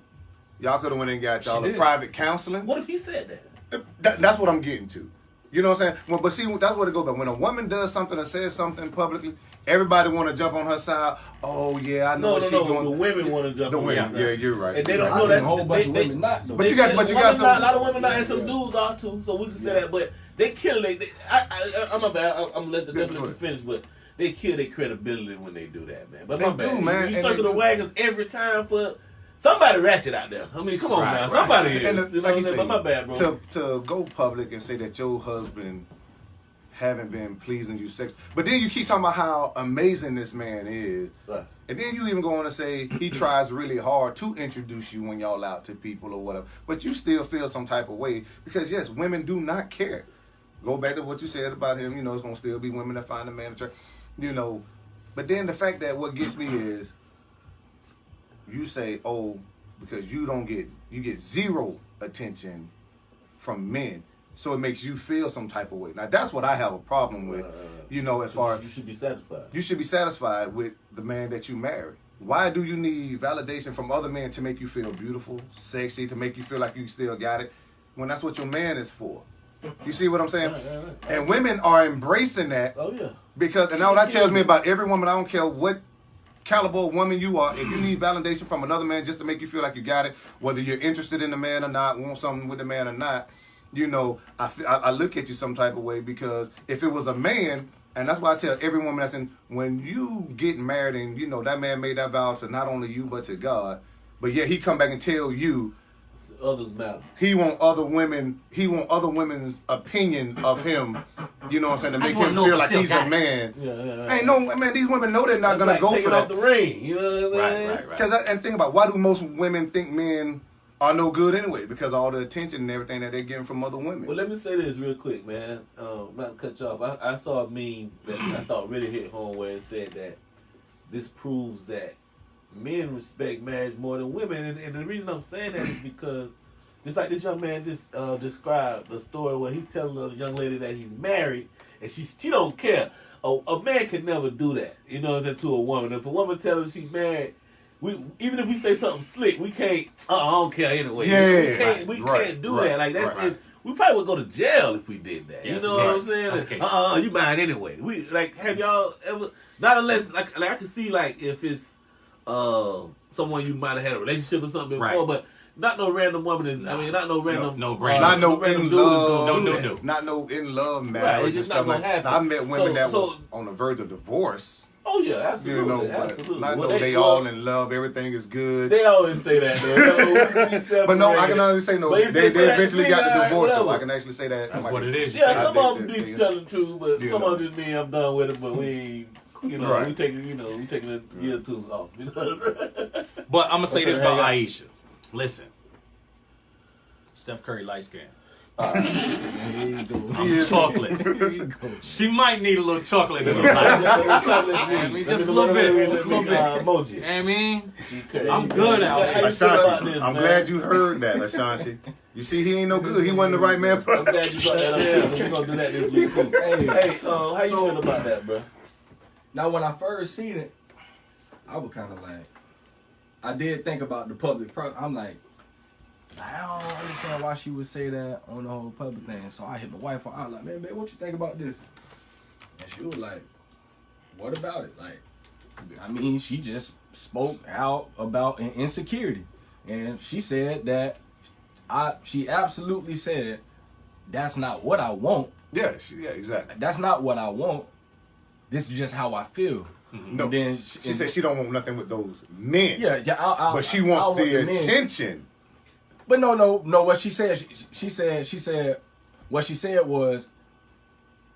Y'all could have went and got y'all She a did. private counseling. What if he said that? That's what I'm getting to. You know what I'm saying? Well, but see, that's what it goes. But when a woman does something or says something publicly, everybody want to jump on her side. Oh yeah, I know what she's doing. The women want to jump. The on women, her yeah, side. you're right. And they don't I know seen that a whole bunch of women not. But you got some. A lot of women not, and some dudes are too. So we can say that. But they kill it. I'm a bad. I'm gonna let the finish, but they kill their credibility when they do that, man. But They my bad. do, man. You circle the wagons every time for. Somebody ratchet out there. I mean, come on now. Somebody is. And you know what I'm saying? But my bad, bro. To go public and say that your husband haven't been pleasing you sex, but then you keep talking about how amazing this man is, Right. and then you even go on to say he tries really hard to introduce you when y'all out to people or whatever, but you still feel some type of way because yes, women do not care. Go back to what you said about him. You know, it's gonna still be women that find a man attractive. You know, but then the fact that what gets me is you say, oh, because you get zero attention from men. So it makes you feel some type of way. Now that's what I have a problem with. You know, as far as you should be satisfied. You should be satisfied with the man that you marry. Why do you need validation from other men to make you feel beautiful, sexy, to make you feel like you still got it, when that's what your man is for? You see what I'm saying? Right. And women are embracing that. Oh yeah. Because and now that tells me about every woman. I don't care what caliber of woman you are. If you need validation from another man just to make you feel like you got it, whether you're interested in the man or not, want something with the man or not, you know, I look at you some type of way because if it was a man, and that's why I tell every woman that's in, when you get married and, you know, that man made that vow to not only you but to God, but yeah, he come back and tell you others matter. He want other women's opinion of him, you know what I'm saying, to make him feel like he's a man. Yeah. Ain't no, man, these women know they're not That's going to like go for off that. the ring, you know what I mean? Right. And think about, why do most women think men are no good anyway? Because of all the attention and everything that they're getting from other women. Well, let me say this real quick, man. Not to cut you off. I saw a meme that I thought really hit home where it said that this proves that men respect marriage more than women. And the reason I'm saying that is because just like this young man just described the story where he's telling a young lady that he's married and she don't care. A man can never do that, you know, to a woman. If a woman tells her she's married, even if we say something slick, we can't. I don't care anyway. Yeah, we can't do that. Like that's we probably would go to jail if we did that. Yes, you know what I'm saying? You mine anyway. We have y'all ever? Not unless like I can see like if it's someone you might have had a relationship or something before, but not no random woman is. I mean, not no random. No not no in love. No. Not no in love marriage. Right, it's just not gonna happen. I met women that was on the verge of divorce. Oh yeah, absolutely. You know, absolutely. I know they all in love. Everything is good. They always say that, though. But no, I can honestly say no. They eventually got the divorce. Whatever. So I can actually say that. That's what it is. Yeah, some of them be telling the truth, but some of them just mean I'm done with it. But we ain't, you know, we taking a year or two off. You know. But I'm gonna say this about Aisha. Listen, Steph Curry light skin. I'm chocolate. She might need a little chocolate in her life. Just a little bit. Emoji. I mean, I'm good out here. Ashanti, I'm glad you heard that, Ashanti. You see, he ain't no good. He wasn't the right man for I'm glad you brought that up. We're gonna do that this week too. Hey, how you feel about that, bro? Now, when I first seen it, I was kind of like, I did think about the public. I'm like, I don't understand why she would say that on the whole public thing. So I hit my wife. I was like, man, babe, what you think about this? And she was like, what about it? Like, I mean, she just spoke out about an insecurity. And she said that, she absolutely said, that's not what I want. Yeah, exactly. That's not what I want. This is just how I feel. No, and then she said she don't want nothing with those men. Yeah, but she wants the attention. But no. What she said, she said, what she said was,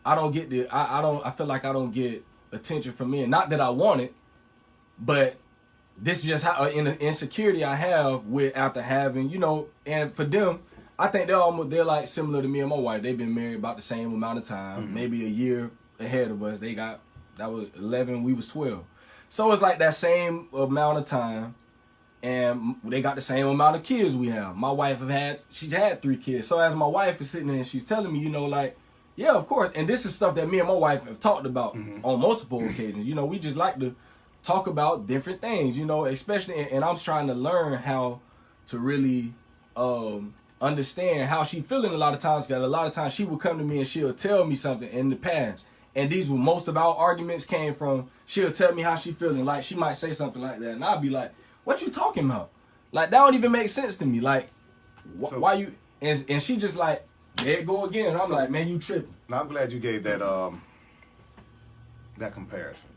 I don't get the, I feel like I don't get attention from men. Not that I want it, but this is just how in the insecurity I have with after having, you know. And for them, I think they're like similar to me and my wife. They've been married about the same amount of time, maybe a year ahead of us. That was 11, we was 12. So it's like that same amount of time. And they got the same amount of kids we have. My wife she's had 3 kids. So as my wife is sitting there and she's telling me, you know, like, yeah, of course. And this is stuff that me and my wife have talked about on multiple occasions. You know, we just like to talk about different things, you know, especially, and I'm trying to learn how to really understand how she feeling a lot of times. Because a lot of times she would come to me and she'll tell me something in the past. And these were most of our arguments came from, she'll tell me how she feeling. Like, she might say something like that. And I'll be like, what you talking about? Like, that don't even make sense to me. Like, why you... And she just like, there it go again. And I'm like, man, you tripping. Now, I'm glad you gave that that comparison.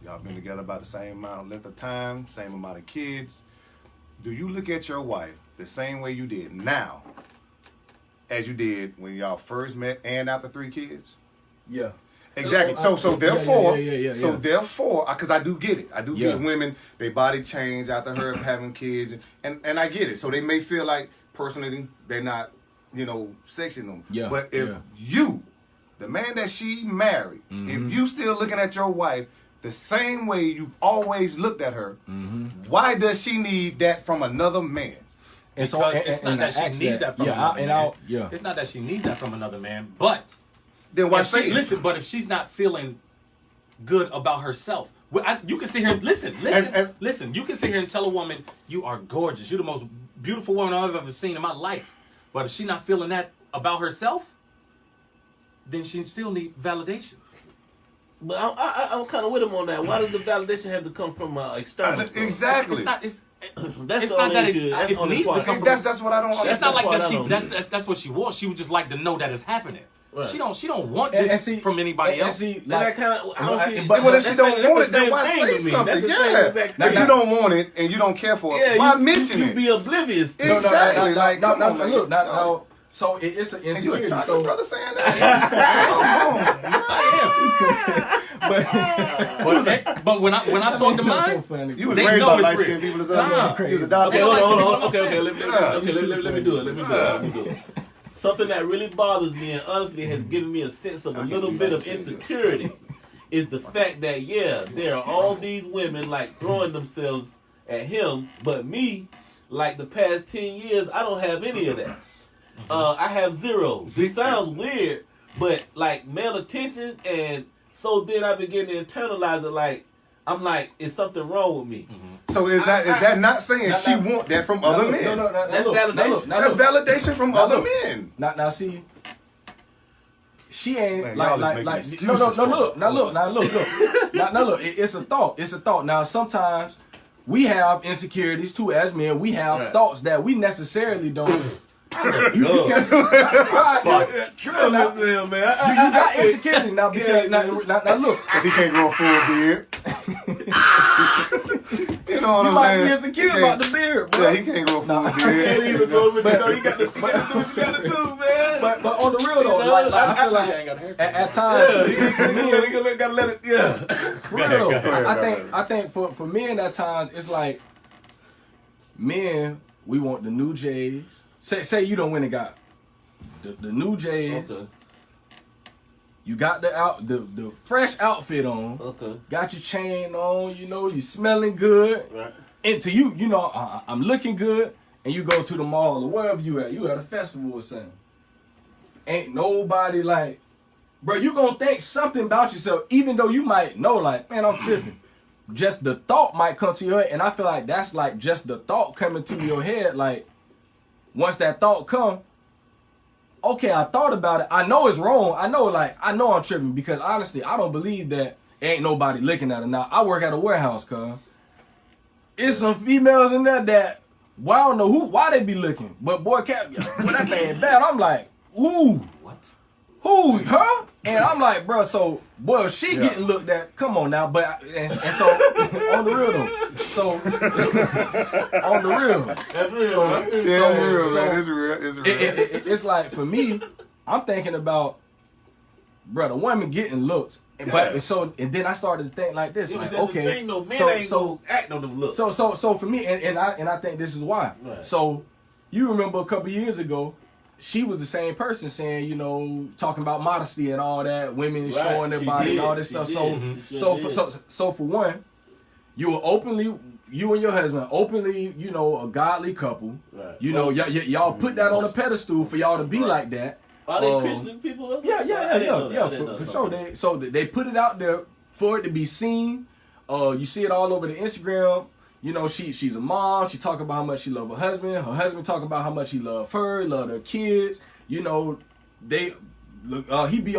Y'all been together about the same amount of length of time, same amount of kids. Do you look at your wife the same way you did now as you did when y'all first met and after 3 kids? Yeah. Exactly. So therefore, so therefore, because I do get it. I do get women, they body change after her having kids, and I get it. So they may feel like personally they're not, sexing them. Yeah. But if you, the man that she married, if you still looking at your wife the same way you've always looked at her, why does she need that from another man? And so it's not that she needs that from another man. It's not that she needs that from another man, but then why say listen? But if she's not feeling good about herself, you can sit here. Listen. You can sit here and tell a woman you are gorgeous. You're the most beautiful woman I've ever seen in my life. But if she's not feeling that about herself, then she still needs validation. But I'm kind of with him on that. Why does the validation have to come from external? Exactly. That's it's the not that issue. it needs to come from. That's what I don't understand. It's not like that. That's what she wants. She would just like to know that it's happening. Right. She don't want this from anybody else. But if she don't want it, then why say something? Yeah. If you don't want it and you don't care for it, why mention it? You be oblivious to it. Exactly. Like, come on, man. Look, so it's an insecurity. You a chocolate so brother saying that? But when I talk to mine, you was raised by light skinned people. Crazy. You was a doctor. Okay, hold on. Okay. Let me do it. Something that really bothers me and honestly has given me a sense of a little bit of insecurity is the fact that, there are all these women like throwing themselves at him, but me, like the past 10 years, I don't have any of that. I have 0. It sounds weird, but like male attention, and so then I begin to internalize it like, I'm like, is something wrong with me? So is that not saying she want that from other men? No, that's validation. That's validation from other men. Now see, she ain't man, like look. It's a thought. Now sometimes we have insecurities too as men. We have thoughts that we necessarily don't. You got insecurity now because now look, because he can't grow a full beard. You know what I'm saying? You might be insecure about the beard, bro. Yeah, he can't grow a full beard. Can't even go with you got to do what you got to do, man. But on the real though, I feel like at times, you gotta let it. For real though, I think for men at times it's like men, we want the new J's. Say you don't win and got the new J's. Okay. You got the fresh outfit on. Okay. Got your chain on. You smelling good. Right. And to you, I'm looking good. And you go to the mall or wherever you at. You at a festival or something. Ain't nobody like, bro. You gonna think something about yourself, even though you might know, like, man, I'm tripping. Just the thought might come to your head, and I feel like that's like just the thought coming to your head, like. Once that thought come, okay, I thought about it. I know it's wrong. I know I'm tripping because honestly, I don't believe that ain't nobody looking at it. Now, I work at a warehouse, cuz. It's some females in there that, well, I don't know why they be looking. But boy, when that thing bad, I'm like, ooh. What? Who, her? And I'm like, bro, so, boy, if she getting looked at, come on now. But, and so, on the real though. So, on the real. That's real. It's real. It's real. It's like, for me, I'm thinking about, bro, the women getting looks. And then I started to think like this, like, okay. Men ain't gonna act on them looks. So for me, and I think this is why. Right. So, you remember a couple years ago, she was the same person saying, talking about modesty and all that, women showing their body and all this stuff. So for one, you and your husband openly, a godly couple. Right. Y'all put that on a pedestal for y'all to be like that. Are they Christian people? Yeah, for sure. They put it out there for it to be seen. You see it all over the Instagram. You know, she's a mom. She talk about how much she love her husband. Her husband talk about how much he love her, love their kids. You know, he be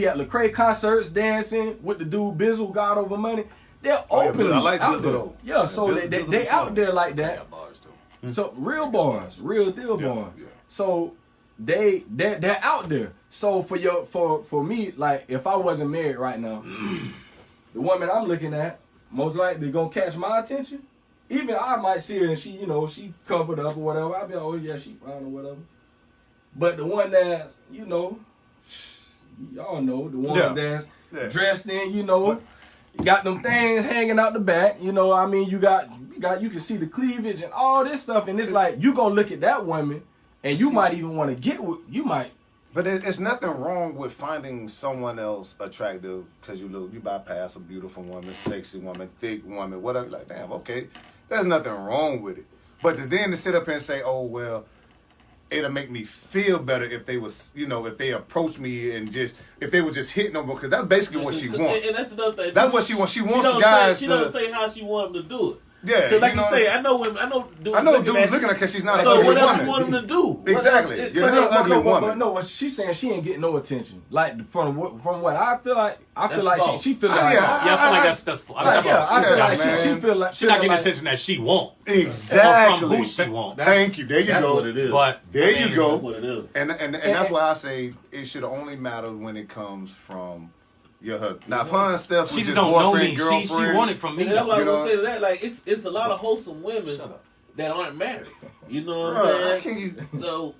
at Lecrae concerts dancing with the dude Bizzle, God Over Money. They're open. I like out Bizzle there. though. Yeah, so they out there like that. Yeah, bars too. So real bars, real deal bars. Yeah. So they're out there. So for me, like if I wasn't married right now, the woman I'm looking at most likely gonna catch my attention. Even I might see her and she, you know, she covered up or whatever. I'll be like, oh yeah, she fine or whatever. But the one that's, you know, y'all know, the one that's dressed in, you know, got them things hanging out the back. You know, I mean, you can see the cleavage and all this stuff, and it's like you gonna look at that woman, and you might even want to get with. You might. But it's nothing wrong with finding someone else attractive because you bypass a beautiful woman, sexy woman, thick woman, whatever. Like, damn, okay, there's nothing wrong with it. But then to sit up here and say, oh well, it'll make me feel better if they was, you know, if they approached me and if they was just hitting them, because that's basically what she wants. And that's another thing. That's what she wants. She wants the guys She don't say how she want them to do it. Yeah, because like you you say, I know dudes dudes looking at her because she's not an so ugly what else woman. you want them to do? Exactly. You're not an ugly woman. But no, she's saying she ain't getting no attention. Like from what I feel like, she feel like I feel like that's I feel like she feel like she's not getting attention that she want. Exactly. Or from who she want. Thank you. There you That's go. what it is. But There you go. That's what it is. And that's why I say it should only matter when it comes from your husband. Now, if her and Steph was she just don't know boyfriend, me. girlfriend, She want it from me. And that's why I You was know? gonna say to that. Like it's a lot of wholesome women that aren't married. You know what Bruh, I'm how saying? can you? So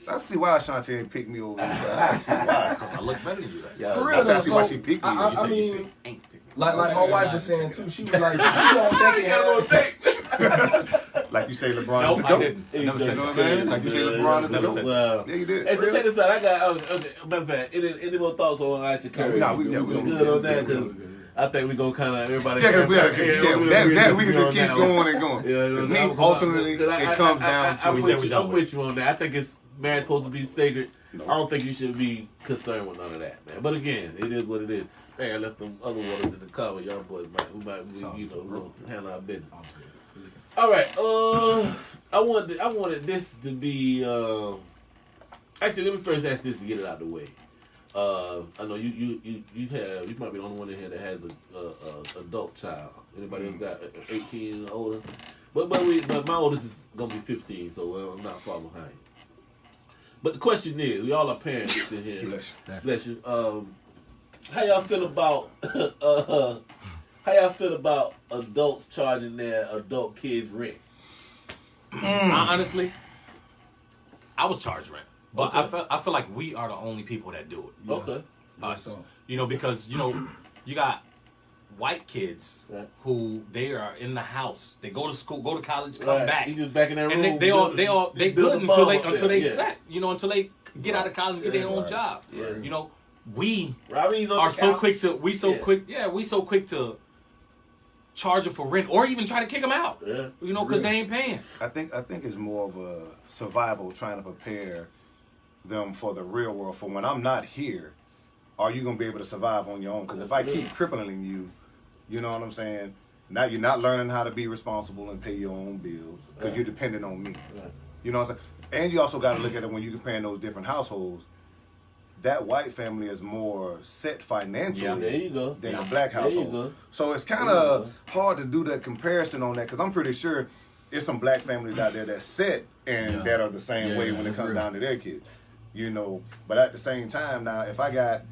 I see why Ashanti ain't picked me over. I see why. Because I look better than you. That's Yeah. For real, That's why so, she picked me. I You mean, ain't picking. like my wife was saying too. She was like, she don't think it had. Like you say, LeBron Nope, is the I GOAT. didn't. You Never You said know what I'm that. saying? Like you say, LeBron is the Never GOAT. said Wow. Yeah, you did. Hey, so check this out. I got okay. Matter of fact, any more thoughts on Aisha Curry? Nah, we good don't- on that because I think we gonna kind of everybody. Yeah, we can just keep going and going. Yeah, With me, ultimately, it comes down to. I'm with you on that. I think it's marriage supposed to be sacred. No. I don't think you should be concerned with none of that, man. But again, it is what it is. Hey, I left them other waters in the car. Y'all boys might, you know, we'll handle our business. All right. I wanted this to be. Actually, let me first ask this to get it out of the way. I know you might be the only one in here that has a adult child. Anybody else got 18 and older? But my oldest is gonna be 15, so I'm not far behind. But the question is, we all are parents in here. Bless you. How y'all feel about adults charging their adult kids rent? Honestly, I was charged rent, but Okay. I feel like we are the only people that do it. Okay. Us, you know, because you know you got white kids Right. who they are in the house. They go to school, go to college, come Right. back, You just back in that room. and they build good a until bubble up they there. set. You know, until they get out of college and get their own job. Yeah. You know, we Robbie's on are the so couch. quick to we so quick to charge them for rent or even try to kick them out. Yeah. You know, because they ain't paying. I think it's more of a survival, trying to prepare them for the real world. For when I'm not here, are you gonna be able to survive on your own? Because if I keep crippling you, you know what I'm saying? Now you're not learning how to be responsible and pay your own bills because you're dependent on me. Right. You know what I'm saying? And you also got to look at it when you're comparing those different households. That white family is more set financially There you go. than a black There you household. go. So it's kind of hard to do that comparison on that because I'm pretty sure there's some black families out there that's set and that are the same way when it comes down to their kids. You know, but at the same time now, if I got,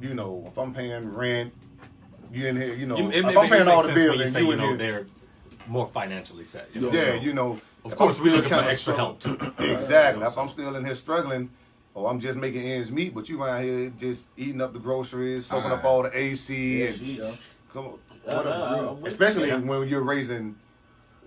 you know, if I'm paying rent, you in here, you know, if I'm paying all the bills and you in here, they're more financially set. You know? yeah, So, you know, of if course, I'm we're still looking for kinda extra help struggling- too. Exactly. If I'm still in here struggling, or I'm just making ends meet, but you around here just eating up the groceries, soaking up all the AC, and Jeez. come on, I'm with especially you. when you're raising.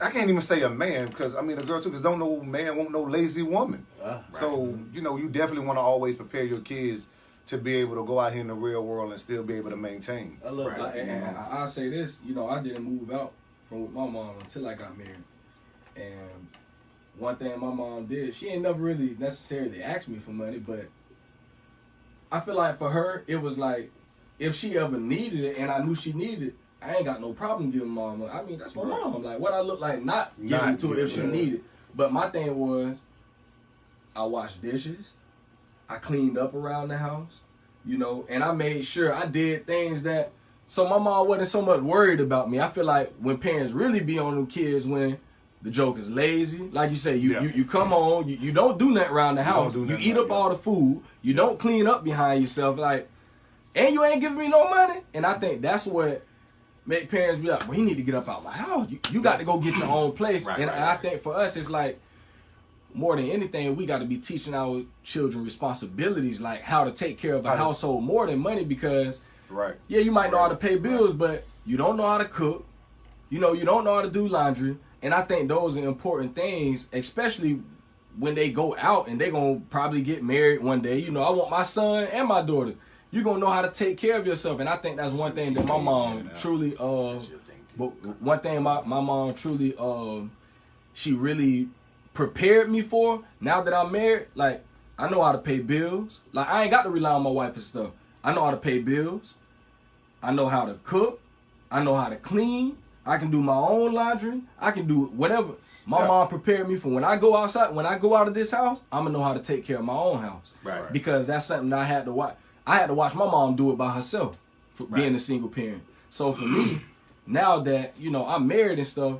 I can't even say a man because I mean a girl too, because don't know man won't no lazy woman. So you know you definitely want to always prepare your kids to be able to go out here in the real world and still be able to maintain. I love Right. that. And I'll say this, you know, I didn't move out from with my mom until I got married. And one thing my mom did, she ain't never really necessarily asked me for money, but I feel like for her, it was like, if she ever needed it and I knew she needed it, I ain't got no problem giving mom money. I mean, that's my mom. Like, what I look like not giving to her if she needed. But my thing was, I washed dishes, I cleaned up around the house, you know, and I made sure I did things that, so my mom wasn't so much worried about me. I feel like when parents really be on them kids when the joke is lazy, like you say, you come home, you don't do nothing around the house, you eat up all the food, you don't clean up behind yourself, like, and you ain't giving me no money. And I think that's what make parents be like, well, he need to get up out my house. You got to go get your own place. I think for us, it's like, more than anything, we got to be teaching our children responsibilities, like how to take care of a household more than money, because yeah, you might know how to pay bills, but you don't know how to cook. You know, you don't know how to do laundry. And I think those are important things, especially when they go out and they're going to probably get married one day. You know, I want my son and my daughter. You're going to know how to take care of yourself. And I think that's one thing that my mom truly, one thing my mom truly, she really prepared me for. Now that I'm married, like, I know how to pay bills. Like, I ain't got to rely on my wife and stuff. I know how to pay bills. I know how to cook. I know how to clean. I can do my own laundry. I can do whatever. My mom prepared me for when I go outside, when I go out of this house, I'm going to know how to take care of my own house. Right. Because that's something that I had to watch. I had to watch my mom do it by herself, for being a single parent. So for me, now that, you know, I'm married and stuff,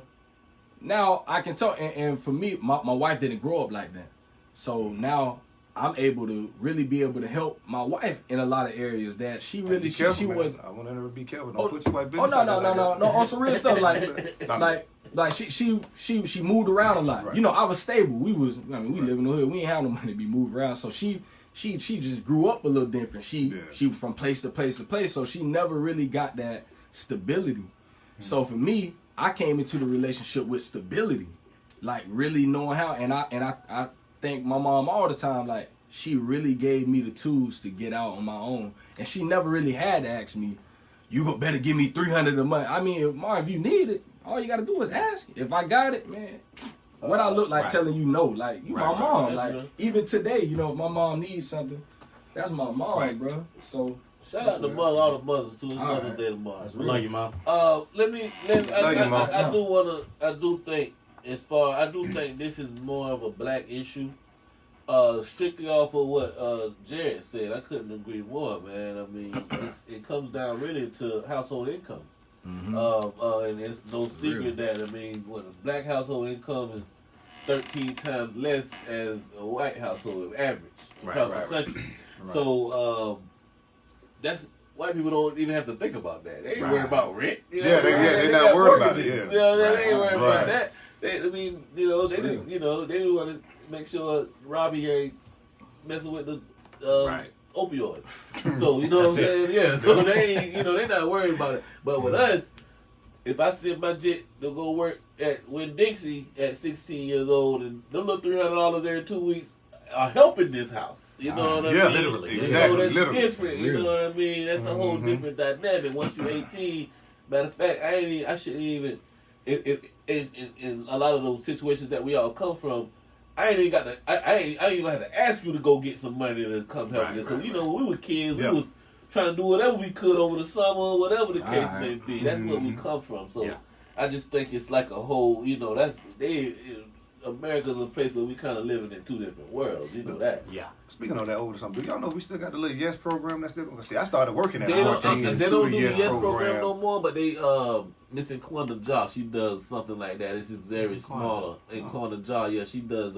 now I can talk. And for me, my wife didn't grow up like that. So now I'm able to really be able to help my wife in a lot of areas that she really, she was. I want her to be careful. Don't put your wife business no, on some real stuff. Like she moved around a lot. You know, I was stable. We live in the hood. We ain't have no money to be moved around. So she just grew up a little different. She was from place to place to place. So she never really got that stability. So for me, I came into the relationship with stability, like really knowing how. And I thank my mom all the time. Like, she really gave me the tools to get out on my own. And she never really had to ask me, you better give me $300 a month. I mean, if you need it, all you got to do is ask. If I got it, man, what I look like telling you no. Like, you my mom. Like, even today, you know, if my mom needs something, that's my mom, bro. So shout out to all the mothers too. It's Mother's Day tomorrow. Love you, mom. I do think this is more of a black issue. Strictly off of what Jarrett said, I couldn't agree more, man. I mean, it comes down really to household income. And it's no secret that, I mean, when a black household income is 13 times less as a white household average across the country. So that's white people don't even have to think about that. They ain't worried about rent. You know, they're not worried about it. They ain't worried about that. They didn't want to make sure Robbie ain't messing with the opioids. So, you know what I'm saying? Yeah. So they ain't, they're not worried about it. But with us, if I send my jet to go work at Winn-Dixie at 16 years old, and them little $300 every 2 weeks are helping this house. You know what I mean? Literally. Exactly. That's different. You know what I mean? That's a whole different dynamic. Once you're 18, matter of fact, I shouldn't even. In a lot of those situations that we all come from, I ain't even have to ask you to go get some money to come help me. Because when we were kids, we was trying to do whatever we could over the summer, whatever the case may be. That's where we come from. So I just think it's like a whole, America's a place where we kind of living in two different worlds. You know that. Yeah. Speaking of that older something, do y'all know we still got the little Yes program that's still going to see? I started working at 14. They don't do the Yes program no more, but they Miss Inquanda Jaw, she does something like that. It's just very smaller. Inquanda Jaw, she does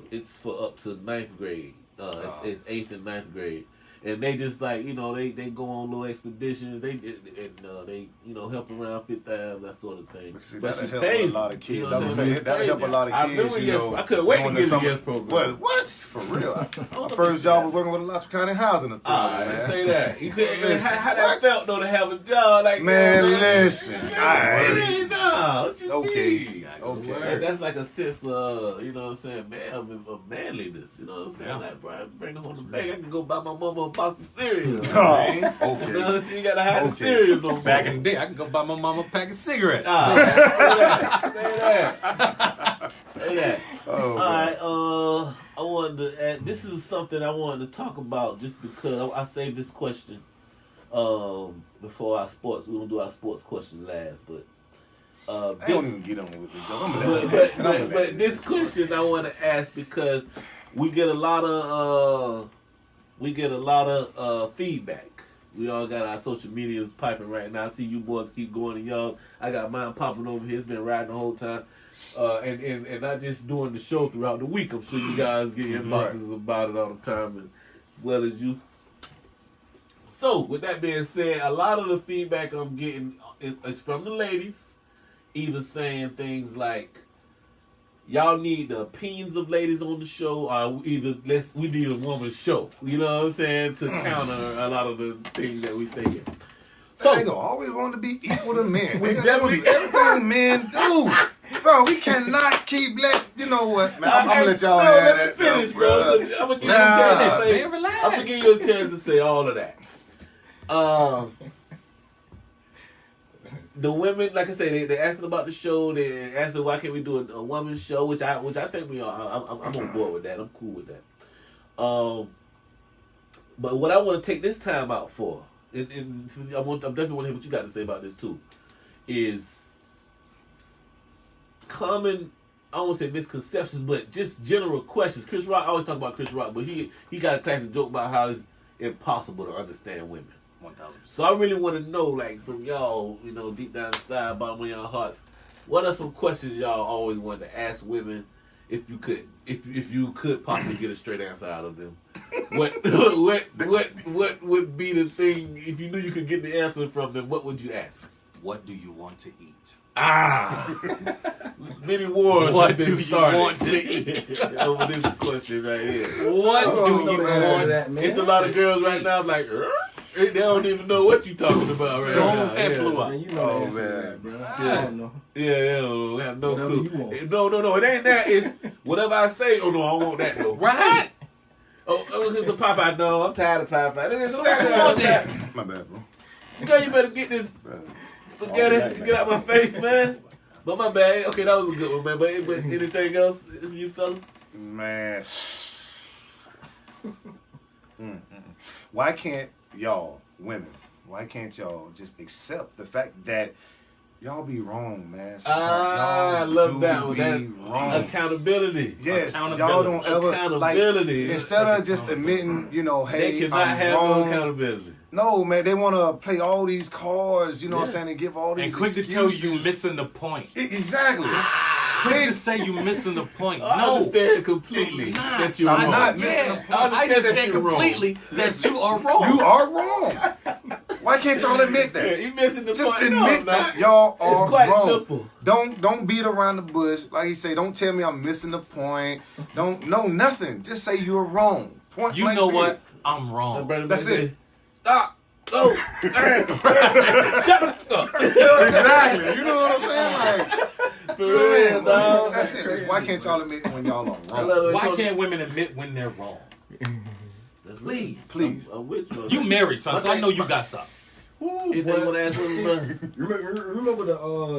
it's for up to 9th grade. It's 8th and 9th grade. And they just like, they go on little expeditions. They help around Fifth Ave, that sort of thing. See, but she pays a lot of kids. That'll help a lot of kids. I couldn't wait to get the Yes program. But what? For real. My first job was working with the Lotto County Housing Authority. Man. Say that. You couldn't. How that felt though to have a job like man, that? Listen. What you mean? Okay. That's like a sense of, of manliness. You know what I'm saying? Like, bro, bring them on the bag. I can go buy my mama a box of cereal. Okay. She gotta have the cereal no more. Back in the day, I can go buy my mama a pack of cigarettes. Say that. Oh, all right. I wanted to add, this is something I wanted to talk about just because I saved this question Before our sports, we're gonna do our sports question last, but I don't even get on with this joke. but this question I want to ask because we get a lot of feedback. We all got our social medias piping right now. I see you boys keep going and y'all. I got mine popping over here. It's been riding the whole time. And not just doing the show throughout the week. I'm sure you guys get inboxes about it all the time, and as well as you. So, with that being said, a lot of the feedback I'm getting is from the ladies, either saying things like, y'all need the opinions of ladies on the show, or either we need a woman's show. You know what I'm saying? To counter a lot of the things that we say here. So they always want to be equal to men. We definitely everything men do. Bro, we cannot keep you know what, man? I'm gonna let y'all have let me that. finish, bro. I'm gonna give you a chance to say. I'm gonna give you a chance to say all of that. The women, like I say, they asking about the show. They asking why can't we do a woman's show, which I think we are. I'm on board with that. I'm cool with that. But what I want to take this time out for, and I definitely want to hear what you got to say about this too, is common, I don't want to say misconceptions, but just general questions. Chris Rock, I always talk about Chris Rock, but he got a classic joke about how it's impossible to understand women. 1,000%. So I really want to know, like, from y'all, you know, deep down inside, bottom of y'all hearts, what are some questions y'all always wanted to ask women if you could possibly get a straight answer out of them? What would be the thing, if you knew you could get the answer from them, what would you ask? What do you want to eat? Many wars What have been do you started want to eat? over this question right here. What do you want? It's a lot of girls right now like, they don't even know what you talking about right now. And blew up. Man, you know the answer to that, bro. I don't know. Yeah, they don't have no Whatever clue. you want. No, it ain't that. It's whatever I say. Oh no, I want that though. Right? Oh, it's a Popeye. No, I'm tired of Popeye. So what you want then? My bad, bro. Girl, you better get this. Get out my face, man. But my bad. Okay, that was a good one, man. But anything else, you fellas? Man. Why can't y'all, women, why can't y'all just accept the fact that y'all be wrong, man? Sometimes I y'all love do that one. be wrong. Accountability. Yes, y'all don't ever, like, Accountability. instead of just admitting, you know, hey, They cannot I'm have wrong. no accountability. No, man, they want to play all these cards, you know what I'm saying, and give all these And quick excuses. to tell you missing the point. Exactly. Quick to say you missing the point. I No. understand completely that you're I'm wrong. not missing the Yeah, point. I understand you're wrong. completely that you are wrong. You are wrong. Why can't y'all admit Yeah, that? you missing the Just point. admit No, that not. y'all are It's quite wrong. simple. Don't beat around the bush. Like he say, don't tell me I'm missing the point. Don't nothing. Just say you're wrong. Point You blank know period. what? I'm wrong. That's it. Stop. Go. Shut up. Exactly. You know what I'm saying? Like, For real, dog. that's it. Just why can't y'all admit when y'all are I wrong? love it. Why can't women admit when they're wrong? Please. Please. I'm with you. You married, son, so I know you got something. You think what ass was Remember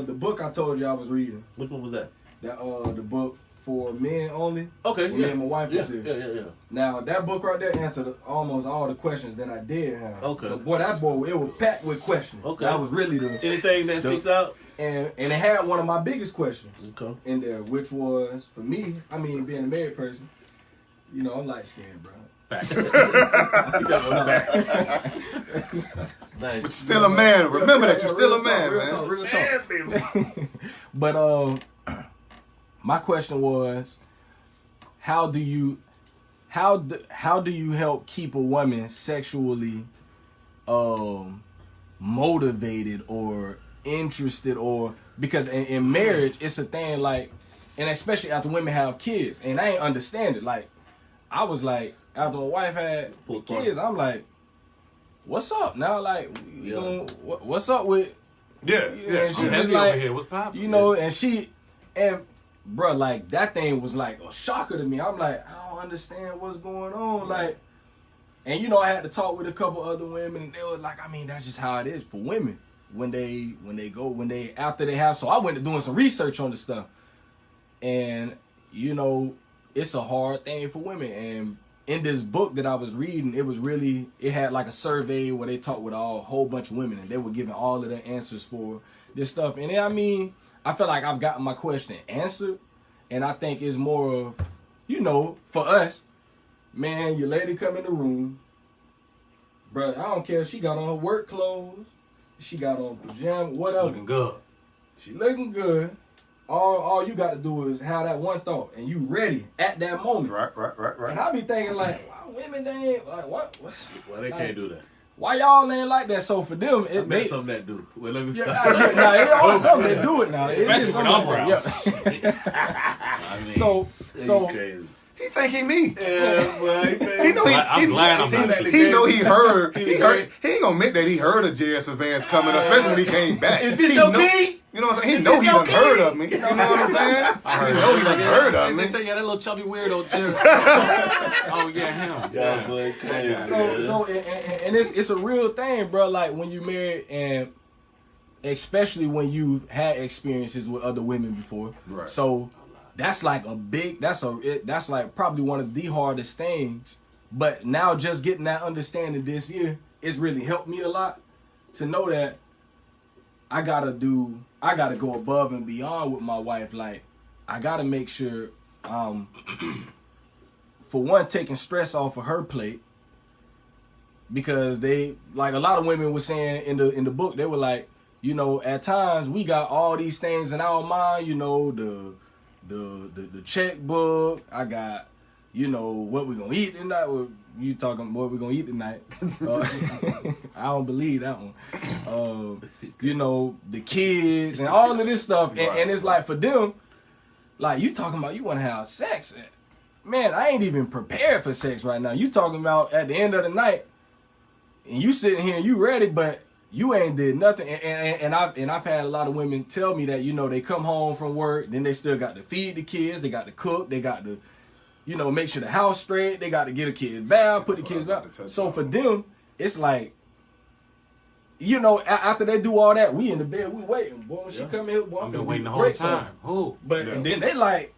the book I told you I was reading? Which one was that? That the book for men only. Okay, Me and my wife yeah, is here. yeah. Now that book right there answered almost all the questions that I did have. Okay. But boy, that boy, it was packed with questions. Okay. That was really the Anything that sticks out? and it had one of my biggest questions Okay. in there, which was for me. I mean, being a married person, you know, I'm light skinned, bro. Facts. Nice. But still a man. Remember that you're still a man, Real man. talk, real talk. But my question was, how do you help keep a woman sexually motivated or interested, or because in marriage it's a thing, like, and especially after women have kids, and I ain't understand it. Like, I was like, after my wife had kids, I'm like, what's up now? Like, you know, what's up with? Yeah, And she I'm was heavy like, over here. What's poppin'? you know, and bro, like, that thing was like a shocker to me. I'm like, I don't understand what's going on. Like, and you know, I had to talk with a couple other women, and they were like, I mean, that's just how it is for women when they after they have. So I went to doing some research on the stuff, and you know, it's a hard thing for women, and in this book that I was reading, it had like a survey where they talked with a whole bunch of women and they were giving all of the answers for this stuff. And I mean, I feel like I've gotten my question answered, and I think it's more of, you know, for us, man, your lady come in the room, brother, I don't care if she got on her work clothes, she got on pajamas, whatever. Looking good. She looking good. All you got to do is have that one thought, and you ready at that moment. Right. And I be thinking like, why women they ain't like what? Well, they like, can't do that. Why y'all ain't like that? So for them, I bet something that do. Well, let me stop. it all something they do it now. Especially with eyebrows. I mean, So He think he me. yeah, well, He know I'm glad I'm not you. He know he heard. He heard. He ain't gonna admit that he heard of Jarrett Servance coming, especially when he came back. Is this he your know, king? You know what I'm saying? He know he done heard of me. You know what I'm saying? I He know he done heard of They me. say, yeah, that little chubby weirdo Jarrett. Oh, yeah, him. Yeah, but crazy. So and it's a real thing, bro. Like when you married, and especially when you've had experiences with other women before. Right. So that's like that's like probably one of the hardest things. But now just getting that understanding this year, it's really helped me a lot to know that I gotta go above and beyond with my wife. Like I gotta make sure, for one, taking stress off of her plate, because they, like a lot of women were saying in the book, they were like, you know, at times we got all these things in our mind, you know, the checkbook, I got, you know, what we gonna eat tonight. Well, you talking what we gonna eat tonight? I don't believe that one. You know, the kids and all of this stuff, and it's like for them, like you talking about you want to have sex. Man, I ain't even prepared for sex right now. You talking about at the end of the night, and you sitting here and you ready, but you ain't did nothing. And I've had a lot of women tell me that, you know, they come home from work, then they still got to feed the kids, they got to cook, they got to, you know, make sure the house straight, they got to get a kid's bath, put the kids bath. So for them, it's like, you know, after they do all that, we in the bed, we waiting. Boy, when she come in, boy, I've been waiting the whole time. Who? But and then they like,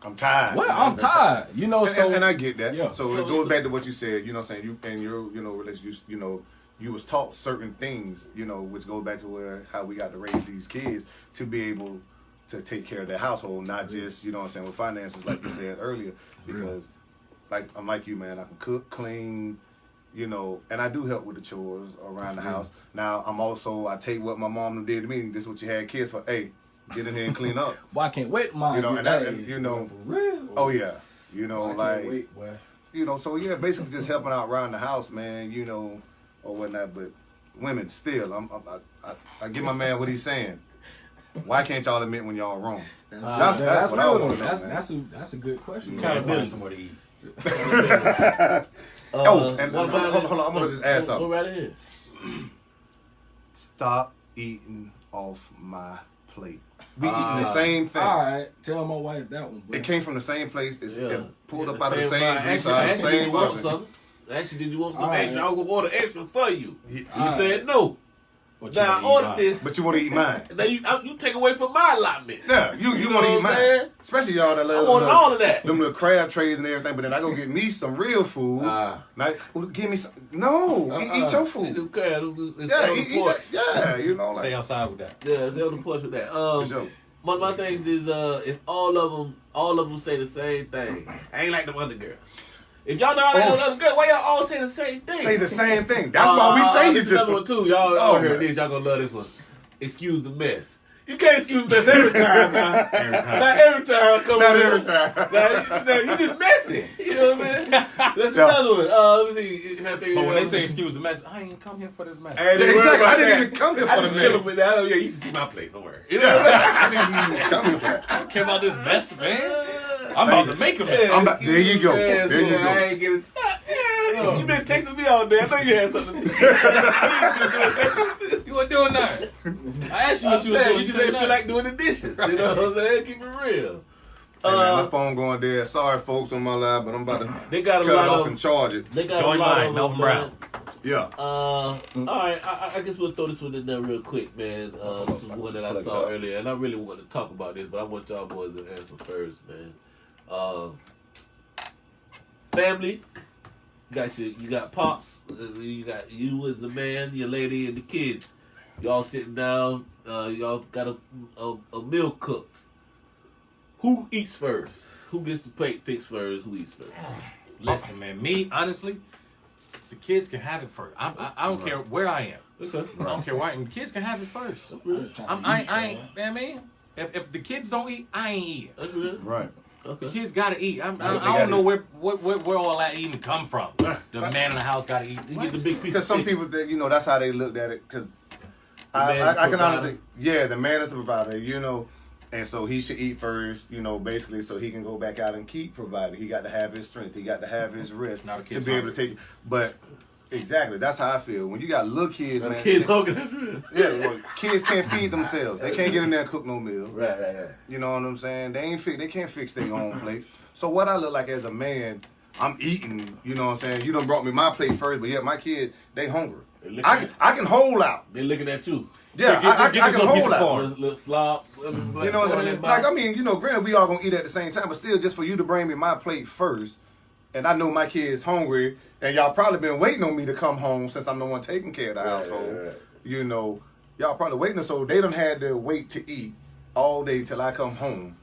I'm tired. well, I'm tired. You know, so and I get that. Yeah. So it goes back to what you said. You know, what I'm saying you and your, you know, relationship. You know, you was taught certain things. You know, which goes back to how we got to raise these kids to be able to take care of their household, not just, you know what I'm saying, with finances, like you said earlier. Because, like, I'm like you, man. I can cook, clean, you know, and I do help with the chores around the house. Now, I take what my mom did to me. This is what you had kids for. Hey, get in here and clean up. Well, I can't wait, mom. You know, and you know, for real. oh yeah, you know, I like, can't wait, boy. you know, so yeah, basically just helping out around the house, man, you know, or whatnot. But women, still, I get my man what he's saying. Why can't y'all admit when y'all wrong? That's what I want to know. That's a good question. Kind of find somewhere to eat. And hold on, I'm gonna just add something. Go right ahead. Stop eating off my plate. We eating the same thing. All right, tell my wife that one. Bro. It came from the same place. It's pulled up The out of the same same line. grease, Actually, out of the did same you want oven. something? Actually, did you want some All right. extra? I would order extra for you. You All said no. But Now I ordered this. But you want to eat mine. Now you take away from my allotment. Yeah, you know want to what eat I'm mine. saying? Especially y'all that I love want all of that. them little crab trays and everything, but then I go get me some real food. Now, give me some. No, eat your They food. do crab. Yeah, eat that. Yeah, you know, Stay like. outside with that. Yeah, they're on the porch with that. For sure. One of my things is if all of them say the same thing. I ain't like them other girls. If y'all know I like them other girls, why y'all all say the same thing? Say the same thing. That's why we say this it. another one too. Y'all heard this. Y'all gonna love this one. Excuse the mess. You can't excuse the mess every time now. Every time. Not every time. Come Not on. every time. Now, you just messy. You know what I'm saying? That's another one. Let me see. But when they say excuse the mess, I ain't come here for this mess. I ain't even Exactly. worried I about didn't that. even come here I for the just kill mess. him with that. Oh, yeah, you should see my place. Don't worry. You know what I'm saying? I didn't even come here for that. I don't care about this mess, man. I'm about to make a mess. There you go. Yeah, There you so I go. ain't getting shot. Yeah, you been texting me all day. I know you had something to do. You weren't doing that. I asked you what you were doing. You just ain't feel like doing the dishes. You know what I'm saying? Keep it real. Hey, man, my phone going dead. Sorry, folks, on my live, but I'm about to They got a cut it lot off of. and charge it. They got Join a lot mine, of Melvin them, Brown. Yeah. All right, I guess we'll throw this one in there real quick, man. This is one that I saw earlier, and I really want to talk about this, but I want y'all boys to answer first, man. Family you got pops, you got you as the man, your lady, and the kids. Y'all sitting down. Y'all got a meal cooked. Who eats first? Who gets the plate fixed first? Who eats first? Listen, man. Me, honestly, the kids can have it first. I don't care where I am. Okay. I don't care where I am. The kids can have it first. I ain't. Man. If the kids don't eat, I ain't eating. That's real. Right. Okay. The kids gotta eat. I don't know where all that eating come from. The man in the house gotta eat. You get the big piece. Because some people, that that's how they looked at it. Because I can honestly, the man is the provider, and so he should eat first, basically, so he can go back out and keep providing. He got to have his strength. He got to have his rest to be able to take. But exactly, that's how I feel. When you got little kids, man. Kids hungry. That's real. Yeah, well, kids can't feed themselves. They can't get in there and cook no meal. Right. You know what I'm saying? They can't fix their own plates. So what I look like as a man, I'm eating. You know what I'm saying? You done brought me my plate first, but my kids, they hungry. I can hold out. They looking at you. Yeah, I can hold out. Little slop. You know what I'm saying? Like, I mean, granted, we all gonna eat at the same time, but still, just for you to bring me my plate first, and I know my kids hungry, and y'all probably been waiting on me to come home since I'm the one taking care of the household. Right. Y'all probably waiting, so they done had to wait to eat all day till I come home,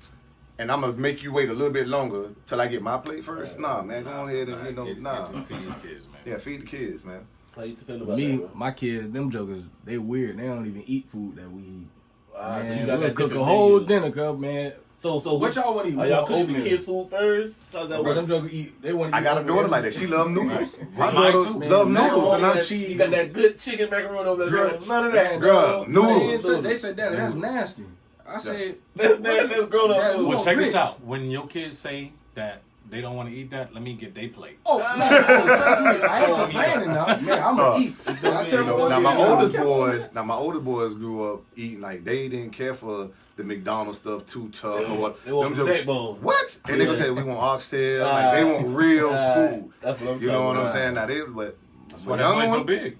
and I'm gonna make you wait a little bit longer till I get my plate first. Right. Nah, man, go ahead and feed these kids, man. Yeah, feed the kids, man. How you feel about me, that, my kids, them jokers, they weird. They don't even eat food that we eat. So man, you got we'll cook a whole dinner cup, man. So what y'all want to eat? Are y'all cooking the kids food first? How's that work? Them jokers eat. They want to eat. I got a daughter like that. She love noodles. My Mine daughter too. love noodles. You got that good chicken macaroni over there. Girl, None of that. Girl, noodles. They said that that's nasty. I said that's grown up food. Well, check this out. When your kids say that they don't want to eat that, let me get their plate. Oh, trust me. I ain't complaining now. Man, I'm gonna eat. Now my oldest boys grew up eating like they didn't care for the McDonald's stuff too tough or what. They want backbone. What? And they gonna tell you we want oxtail. Like they want real food. That's what I'm You know what I'm about. saying? Now That's why that boy's so big.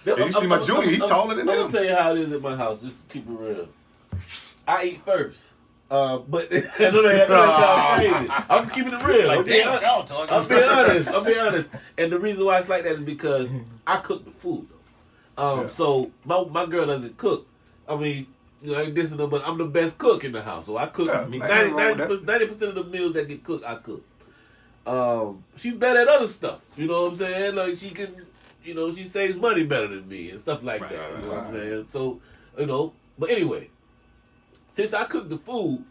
You see my Junior, he taller than them. him. I'm gonna tell you how it is at my house. Just to keep it real. I eat first. But that sounds crazy. I'm keeping it real. Like, I'm being damn, I'm being honest. And the reason why it's like that is because I cook the food. So my girl doesn't cook. I mean, I ain't dissing her, but I'm the best cook in the house. So I cook 90% of the meals that get cooked, I cook. She's better at other stuff. You know what I'm saying? Like she can, she saves money better than me and stuff like that. You know what I'm saying? So, but anyway, since I cook the food,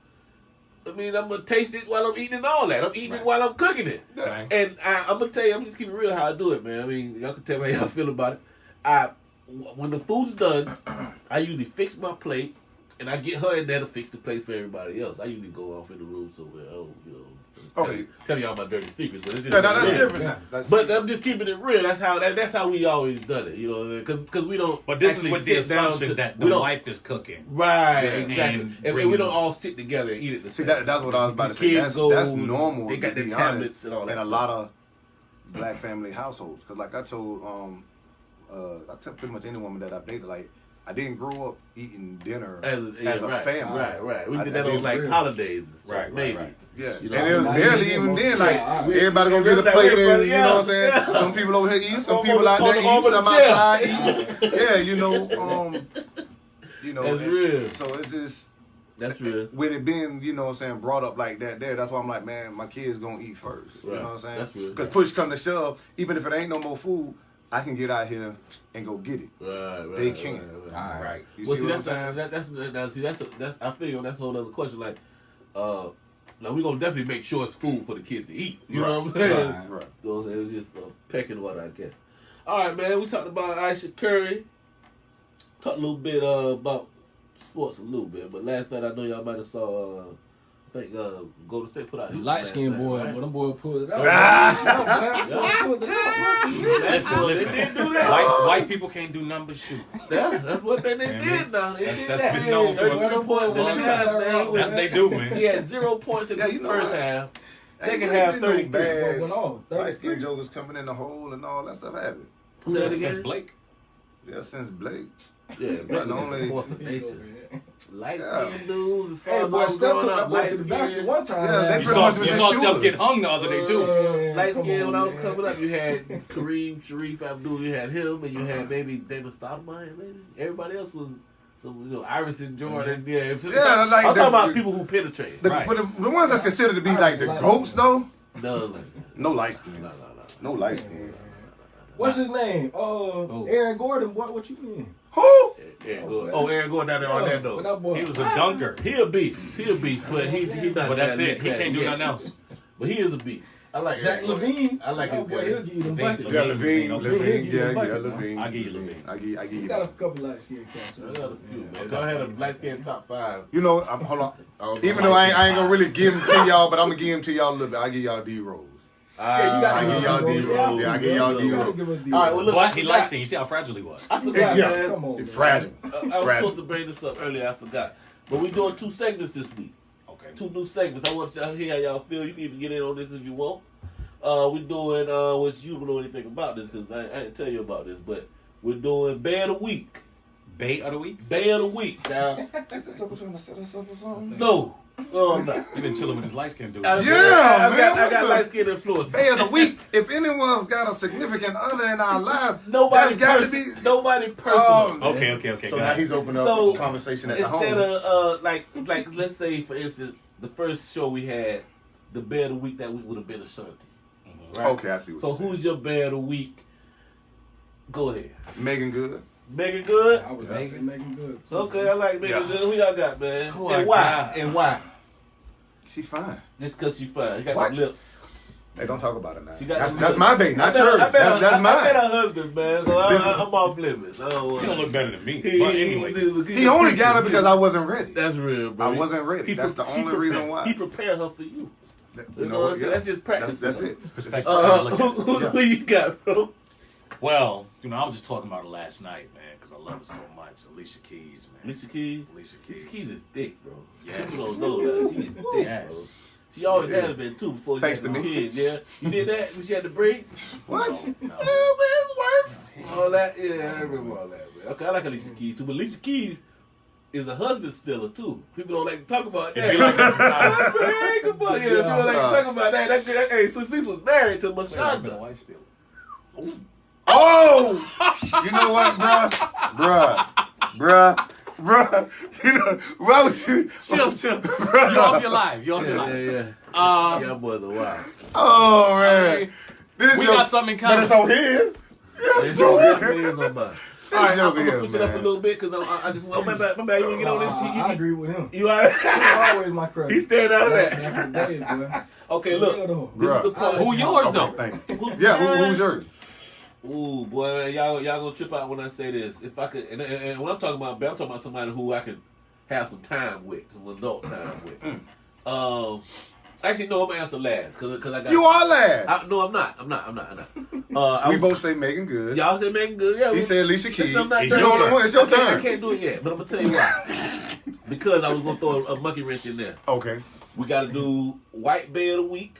I mean, I'm gonna taste it while I'm eating and all that. I'm eating it while I'm cooking it. Right. And I'm gonna tell you, I'm just keeping it real how I do it, man. I mean, y'all can tell me how y'all feel about it. When the food's done, I usually fix my plate, and I get her in there to fix the plate for everybody else. I usually go off in the room somewhere, tell y'all my dirty secrets, but it's just that's different. But I'm just keeping it real. That's how we always done it, because we don't. But this is with the assumption that the wife is cooking, right? Exactly, and we don't all sit together and eat it. See, that's what I was about to say. That's normal. They got their tablets and all that. In a lot of black family households, because like I told, I tell pretty much any woman that I've dated, like I didn't grow up eating dinner as a family. Right. We did that on like holidays, maybe. Right. Yeah, and it was barely even then. Like everybody gonna get a plate, and you know what I'm saying. Some people over here eat, some people out there eat, some outside eat. Yeah, That's real. So it's just that's real. With it being, brought up like that that's why I'm like, man, my kids gonna eat first. Right. You know what I'm saying? That's real. Because push come to shove, even if it ain't no more food, I can get out here and go get it. Right. They can. Right. You see what I'm saying? That's I feel that's a whole other question. Like, now we're gonna definitely make sure it's food for the kids to eat. You know what I'm saying? Right. It was just pecking what I get. All right, man. We talked about Aisha Curry. Talked a little bit about sports a little bit, but last night I know y'all might have saw. I think Golden State put out his light skinned boy, right? but them boy pulled it out. Listen. White people can't do nothing but shoot. That's what they did now. They did That's that. been known for 30 points in the half. That's what they do, man. He had 0 points in the first half. Second half, 33. Bad. Light skin jokers coming in the hole and all that stuff happened. Say it Since again. Blake. Yeah, since Blake. Yeah, But Blake only- is a force of nature. Light Yeah. skinned dudes, as far Hey, as I boy, was Steph growing took up, that boy light to the basket skinned. one time. Yeah, they man. You pretty saw, much was you his saw Steph shooters. get hung the other day too. Man, Light come skin on, when I was man. coming up, you had Kareem, Sharif, Abdul, you had him, and you had maybe David Stoudemire, maybe. Everybody else was Iverson, Jordan, yeah. Yeah, I'm like talking the- about people who penetrate. Right. But the ones that's considered to be like the GOATs, though, No. no light skins. No light skins. What's his name? Aaron Gordon. What you mean? Who? Aaron Gordon. Oh, Aaron Gordon down there on that But though. that boy, He was a dunker. He a beast, but he not. But that's that it. He elite can't do yet. nothing else. But he is a beast. I like Zach Aaron Gordon. Levine. I like that his boy. guy. He'll give you them buckets. Yeah, Levine. He'll Levine. give you Yeah, them buckets, Levine. I give you Levine. I give He you got a that. couple light skinned cats. I got a few, man. Go ahead and black skin top 5. You know, hold on. Even though I ain't gonna really give them to y'all, but I'm gonna give them to y'all a little bit. I give y'all D-Rose. Yeah, you got I give y'all D-Rose. Yeah, I give y'all You gotta D-Rose. give us D. All right, well, look, But he likes things. You see how fragile he was. I forgot, Yeah. man. Come on, man. Fragile. I was Fragile. supposed to bring this up earlier. I forgot. But we're doing 2 segments this week. Okay. 2 new segments. I want y'all to hear how y'all feel. You can even get in on this if you want. We're doing, which you don't know anything about this because I didn't tell you about this, but we're doing Bay of the Week. Bay of the week? Bay of the Week. Now, Is that trouble trying to set us up or something? no, I'm not. You've been chilling with this light skinned dude. I man, got what light skin influence. Day of the week. If anyone's got a significant other in our lives, Nobody that's got to personal. be. Nobody personal. Oh, Okay. So got now it. he's opened up So, a conversation at the Instead home. of like let's say for instance, the first show we had, the Bay of the Week that week would have been Ashanti. Right? Okay, I see what So you're saying. who's your Bay of the Week? Go ahead. Megan Good. Megan Good. I was making good. too. Okay, I like Megan Yeah. Good. Who y'all got, man? Oh, and my why? God. And why? She fine. Just because she fine. You got What? the lips. Hey, don't talk about it now. She got That's, them that's lips. my baby, not I yours. bet That's I met mine. her husband, man. So I'm off limits. You don't look better than me. But anyway. He only got her because I wasn't ready. That's real, bro. I wasn't ready. That's the only reason why. He prepared her for you. You know know, what I'm saying? yeah. That's just practice. That's it. Perspective. Who you got, bro? Well, I was just talking about it last night, man, because I love her so much. Alicia Keys, man. Alicia Keys. Alicia Alicia Keys. Keys is thick, bro. Yes. People don't know that. She is thick, bro. Yes. She always Yeah. has been too before she Thanks had to the me. kid. Yeah, you did that when she had the braids. What? No. Oh, man, it's worth all that. Yeah, I remember all that, man. Okay, I like Alicia Keys too, but Alicia Keys is a husband stealer too. People don't like to talk about that. If you like that, sometimes. Man, come on, yeah. People don't like to talk about that. Hey, Swiss Beats was married to Mashonda. wife still. Oh! You know what, bruh? You know, why would you? Chill. You off your life. You off your life. Yeah. Y'all boys are wild. Oh man, this We joke- got something in But common. it's on his. Yes, It's it's on over his. here. All right, This I'm joke gonna here, switch it up a man. little bit because I just my bad. You wanna get on this? I agree with him. You alright? Always my credit. He's staying out of that. Back in the day, boy. Okay, look. This is the Bruh. part. Who yours Okay, though? thank you. Who- Yeah, who's yours? Ooh, boy, y'all gonna trip out when I say this. If I could, and when I'm talking about, I'm talking about somebody who I could have some time with, some adult time with. Actually, no, I'm gonna answer last because I got. You are last. No, I'm not. I'm not. We both say Megan Good. Y'all say Megan Good. Yeah, He said Alicia Keys. I'm not You done the only yet. one. It's your I turn. can't do it yet, but I'm gonna tell you why. Because I was gonna throw a monkey wrench in there. Okay. We got to do White Bay of the Week.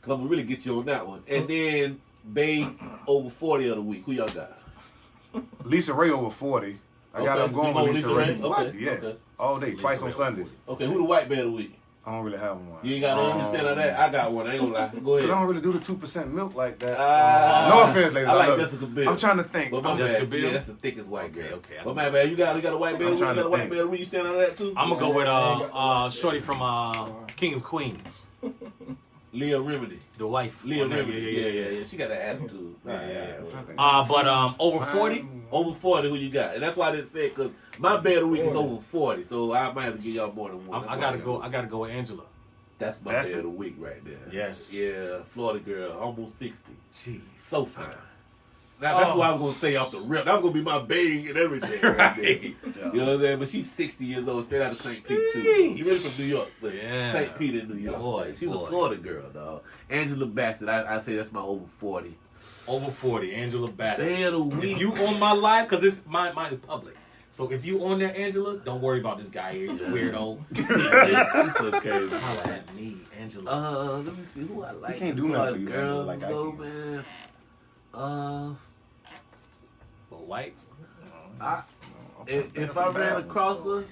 Cause I'm gonna really get you on that one, and then Bay over 40 of the week. Who y'all got? Lisa Ray over 40. I got Okay, I'm going so you with go Lisa Ray. Lisa Ray? What? Okay, Yes. okay. All day, Lisa twice on Ray Sundays. Okay, who the White Bay of the Week? I don't really have one. You ain't got to understand on that. I got one. I ain't gonna lie. Go Because I ahead. don't really do the 2% milk like that. Ah. No offense, ladies. I like love it. Jessica Biel. I'm trying to think. But my Jessica bad. Biel? Yeah, that's the thickest white girl. Okay. But my bad. You got a White Bay of the Week. You trying got to a White think. Bay of the Week. You stand on that too? I'm gonna go with Shorty from King of Queens, Leah Remedy. the wife. Leah on there. Remedy. Yeah. She got an attitude. But over 40. Over 40, who you got? And that's why I didn't say it, because my Bay of the Week is over 40, so I might have to give y'all more than one. I gotta go with Angela. That's my That's Bay it. of the Week right there. Yes. Yeah, Florida girl, almost 60. Jeez. So fine. Now, that's what I was going to say off the rip. That was going to be my bae and everything. Right there. Right. You know what I'm saying? But she's 60 years old, straight out of St. Pete, too. She really from New York, but Yeah. St. Pete in New York. Boy, She's a boy. Florida girl, dog. Angela Bassett, I say that's my over 40. Over 40, Angela Bassett. Bay of the Week. If you on my live, because it's mine is public. So if you on there, Angela, don't worry about this guy here. He's a weirdo. He's so crazy. Holla at me, Angela. Let me see who I like. He can't as do far nothing as for you, girls Angela, like I go, can. man. Both. white. If I ran across her,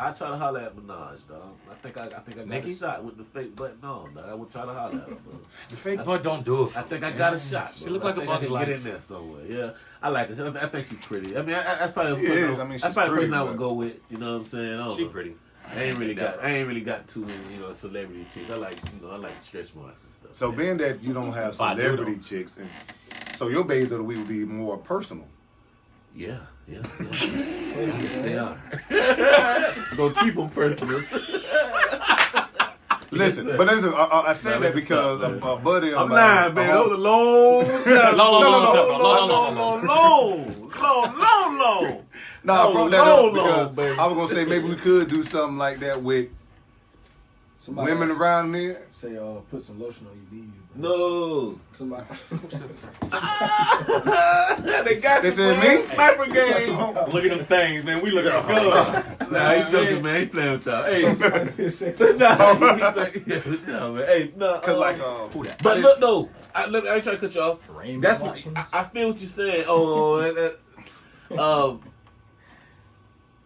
I try to holler at Minaj, dog. I think I got Nikki? a shot with the fake button on, dog. I would try to holler at her, bro. The fake butt don't do it. I think I got a shot. She bro. look like a I Bugs can Life. get in there somewhere. Yeah, I like her. I think she's pretty. I mean, that's probably She is. I mean, that's she's probably the person pretty, I would but- go with. You know what I'm saying? I don't She know. pretty. I ain't really got too many, celebrity chicks. I like stretch marks and stuff. So being that you don't have But I do, celebrity though. chicks, so your bays of the week would be more personal. Yeah. Yes, they are. Gonna keep them personal. Listen, but listen, I said that because a buddy of I'm mine. lying, man. That was a long time. Long. No, I Oh, brought that long, up because baby. I was gonna say maybe we could do something like that with Somebody women else around here. say, put some lotion on your knees. Bro. No. Somebody. They got They you, said man. me? Sniper game. Look at them things, man. We looking good. Nah, he's joking, man. He's playing with y'all. Hey, nah, man. Hey, no. Cause like Who that? But look, though. I ain't trying to cut you off. Rainbow That's what I feel what you're saying.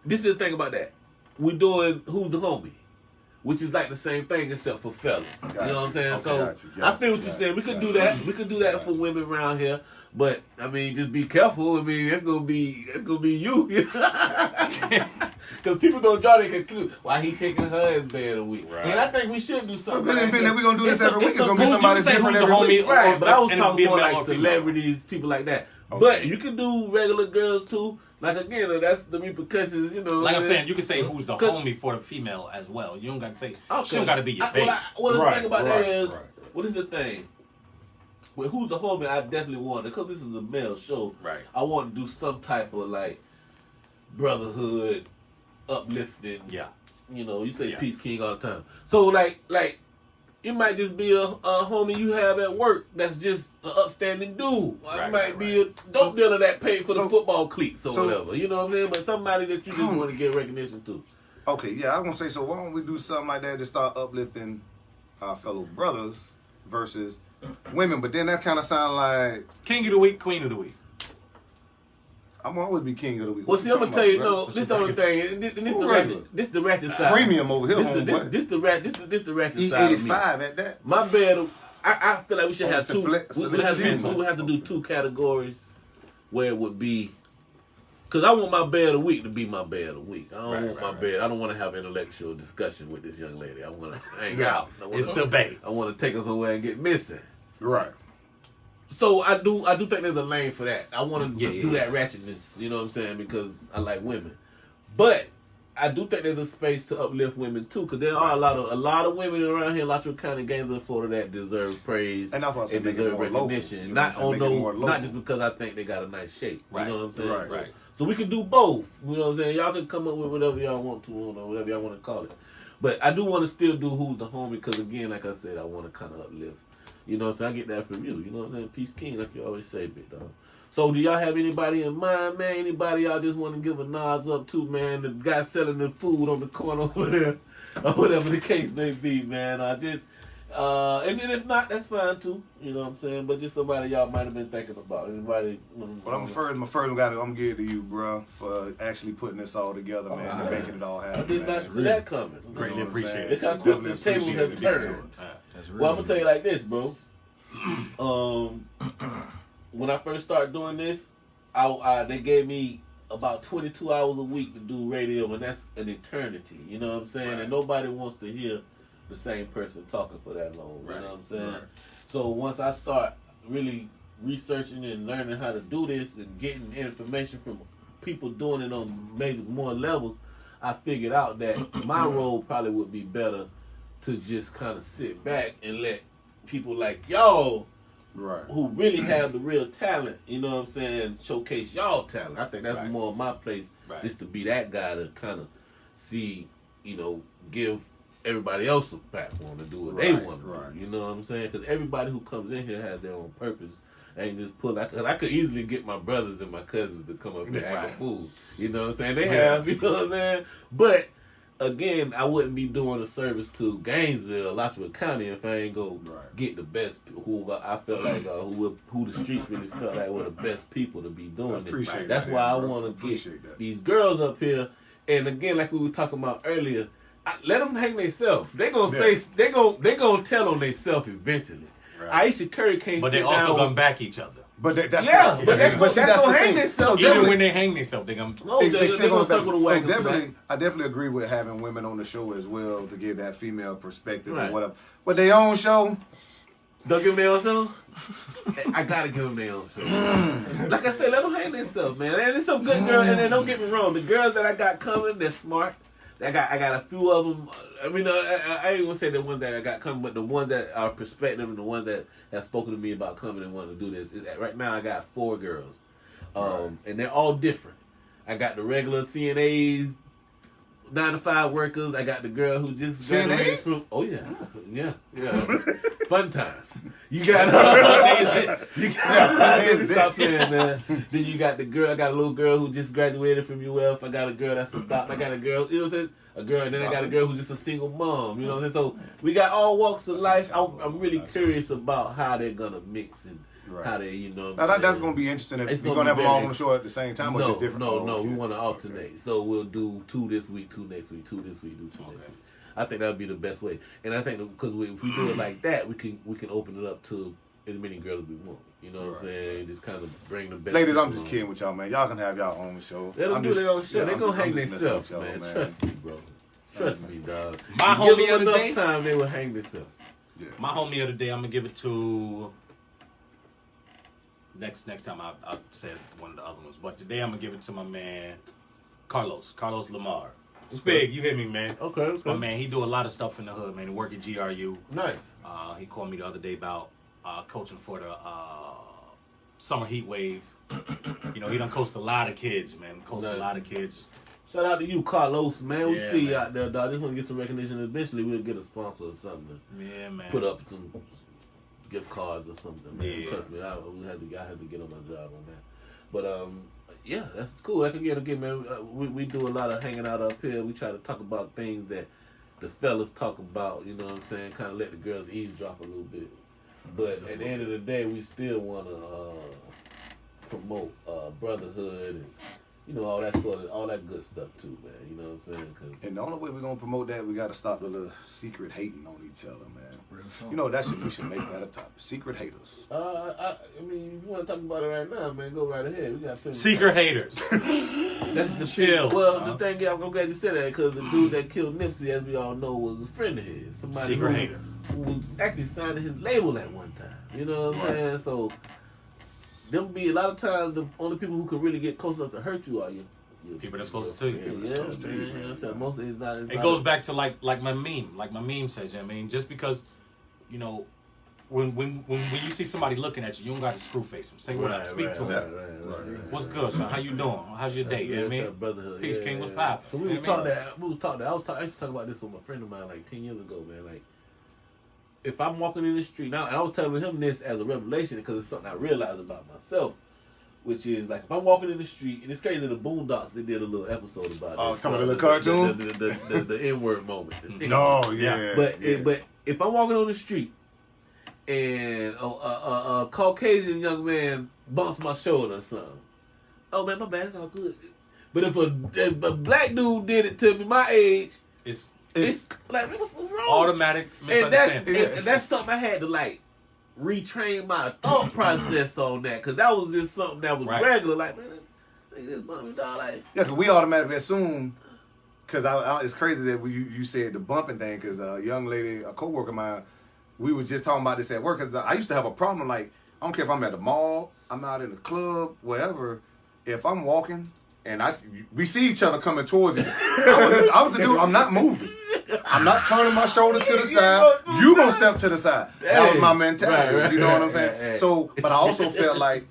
This is the thing about that. We're doing Who's the Homie, which is like the same thing except for fellas. You know what I'm saying? Okay, So got you. I feel what you're saying. We could do that. We could do that for women around here. But I mean, just be careful. I mean, it's gonna be you. Because people gonna draw their conclusion. Why he picking her as bad a week? Right. And I think we should do something. We're like that. gonna do this every week. It's gonna be who's- somebody you say different who's the every week. homie? Right, but I was And it'll talking be a more male like or female. celebrities, people like that. Okay. But you can do regular girls too. Like again, that's the repercussions, Like I'm saying, you can say who's the 'Cause- homie for the female as well. You don't got to say Okay. she don't got to be your babe. Well, the Right, thing about right, that is, right. what is the thing? With Who's the Homie, I definitely want, because this is a male show, Right. I want to do some type of like brotherhood, uplifting. Yeah. You say Yeah. Peace King all the time. So like it might just be a homie you have at work that's just an upstanding dude. Right, it might right, be a dope dealer that paid for the so- football cleats or so- whatever. You know what I'm saying? But somebody that you just want to get recognition to. Okay, yeah, I was gonna say, so why don't we do something like that? Just start uplifting our fellow brothers versus women. But then that kind of sound like King of the week, queen of the week. I'm gonna always be king of the week. Well, What see, you I'm gonna talking tell you, about, no, bro? this the only thing, and this the Regular. ratchet side. Premium over here, This homeboy. the ratchet side of me. E85 at that. My bed, I feel like we should Oh, have it's a two. flex- We it's a would have flex to, mode. we would have to do two categories where it would be. Cause I want my bed of the week to be my bed of the week. I don't want my bed. I don't want to have intellectual discussion with this young lady. I want to hang out. It's the babe. I want to take her somewhere and get missing. Right. So I do think there's a lane for that. I want to Yeah, do yeah. that ratchetness, you know what I'm saying, because I like women. But I do think there's a space to uplift women too, because there are a lot of women around here, a lot of kind of games of Florida that deserve praise And that's why I said make it deserve more local. recognition. You know Not what I'm saying? Make it more not local. just because I think they got a nice shape. Right. You know what I'm saying? Right, So, right. so we can do both. You know what I'm saying? Y'all can come up with whatever y'all want to or whatever y'all want to call it. But I do want to still do Who's the Homie, because again, like I said, I want to kind of uplift. You know what I'm saying? I get that from you. You know what I'm saying? Peace King, like you always say, big dog. So do y'all have anybody in mind, man? Anybody y'all just want to give a nods up to, man? The guy selling the food on the corner over there, or whatever the case may be, man. And then if not, that's fine too. You know what I'm saying? But just somebody y'all might have been thinking about. Anybody? Well, my first one I'm gonna give it to you, bro, for actually putting this all together, man, and making it all I happen. did man. not see that coming. Greatly You know what I'm appreciate saying? it. It's how quick the Definitely tables have appreciate it. turned. That's real. Well, I'm gonna tell you like this, bro. When I first started doing this, they gave me about 22 hours a week to do radio, and that's an eternity. You know what I'm saying? Right. And nobody wants to hear the same person talking for that long. You Right. know what I'm saying? Right. So once I start really researching and learning how to do this and getting information from people doing it on maybe more levels, I figured out that my role probably would be better to just kind of sit back and let people like y'all Right. who really have the real talent, you know what I'm saying, showcase y'all talent. I think that's Right. more my place, Right. just to be that guy to kind of see, give everybody else a platform to do what they Right, want to right. do. You know what I'm saying? Because everybody who comes in here has their own purpose. And just pull. I could easily get my brothers and my cousins to come up here and act a Right. fool. You know what I'm saying? They Yeah. have, you know what I'm saying? But again, I wouldn't be doing a service to Gainesville, Alachua County, if I ain't go get the best who I felt like who the streets really felt like were the best people to be doing this. That's why I want to get these girls up here. And again, like we were talking about earlier, let them hang themselves. They gonna say they gonna tell on themselves eventually. Right. Aisha Curry can't. But they also gonna back each other. But that's that's gonna hang themselves. So even when they hang themselves, they still gonna circle the wagon. So definitely, I definitely agree with having women on the show as well to give that female perspective or whatever. But their own show. Don't give them their own show. I gotta give them their own show. Like I said, let them hang themselves, man. And there's some good girls, and then don't get me wrong, the girls that I got coming, they're smart. I got a few of them. I mean, I ain't gonna say the ones that I got coming, but the ones that are perspective and the ones that have spoken to me about coming and wanting to do this. Right now, I got 4 girls, and they're all different. I got the regular CNAs, 9-to-5 workers. I got the girl who just graduated from. Oh yeah. Fun times. You got stop playing, man. Then you got the girl. I got a little girl who just graduated from UF. I got a girl that's a doctor. I got a girl, you know what I'm saying? A girl, and then I got a girl who's just a single mom. You know what I'm saying? So we got all walks of life. I'm really curious about how they're gonna mix and how they, you know. Now that's gonna be interesting. If we're gonna have them all on the show at the same time, or just different. No. We want to alternate. So we'll do 2 this week, 2 next week, 2 this week, do 2 next week. I think that would be the best way, and I think because if we do it like that, we can open it up to as many girls as we want. You know what I'm saying? Just kind of bring the best. Ladies, I'm just kidding with y'all, man. Y'all can have y'all own show. Let them do their own show. They gonna hang themselves, man. Trust me, bro. Trust me, dog. My homie of the day. Time they will hang themselves. Yeah. My homie of the day, I'm gonna give it to. Next time I'll say one of the other ones, but today I'm gonna give it to my man Carlos Lamar. Spig, you hear me, man? Okay. My man, he do a lot of stuff in the hood, man. He work at GRU. Nice. He called me the other day about coaching for the summer heat wave. You know, he done coached a lot of kids, man. A lot of kids. Shout out to you, Carlos, man. We see you out there, dog. Just want to get some recognition. Eventually, we'll get a sponsor or something. Yeah, man. Put up some gift cards or something, man. Yeah. Trust me, I had to get on my job on that. But yeah, that's cool. Like again, man. We do a lot of hanging out up here. We try to talk about things that the fellas talk about. You know what I'm saying? Kind of let the girls eavesdrop a little bit. But at the end of the day, we still want to promote brotherhood and all that all that good stuff too, man. You know what I'm saying? And the only way we're gonna promote that, we gotta stop the little secret hating on each other, man. You know we should make that a topic. Secret haters. I mean, if you want to talk about it right now, man, go right ahead. We got secret haters. That's the chill. Well, the thing is, I'm glad you said that because the dude that killed Nipsey, as we all know, was a friend of his. Somebody secret hater who was actually signed to his label at one time. You know what I'm saying? So. There'll be a lot of times the only people who can really get close enough to hurt you are you. People that's close to you. Most of it's not. It goes back to like my meme says. I mean, just because, when you see somebody looking at you, you don't got to screw face them. Say what up, speak to them. What's good, son? How you doing? How's your day? You know what I mean? Brotherhood. Peace, King. What's poppin'? We was talking. I used to talk about this with a friend of mine like 10 years ago, man. Like, if I'm walking in the street now, and I was telling him this as a revelation because it's something I realized about myself, which is like if I'm walking in the street, and it's crazy. The Boondocks, they did a little episode about this. Some of the little cartoon, the N-word moment. But if I'm walking on the street and a Caucasian young man bumps my shoulder or something, oh man, my bad, it's all good. But if a black dude did it to me my age, it's like, what's wrong? Automatic misunderstanding. And that's something I had to like retrain my thought process on that, because that was just something that was regular. Like, man, this bump me down. Like, yeah, because we automatically assume. Because it's crazy that you said the bumping thing. Because a young lady, a coworker of mine, we were just talking about this at work. Cause I used to have a problem. Like, I don't care if I'm at the mall, I'm out in the club, wherever. If I'm walking and we see each other coming towards each other, I was the dude. I'm not moving. I'm not turning my shoulder to the side. You gonna step to the side. That was my mentality. You know what I'm saying? So, but I also felt like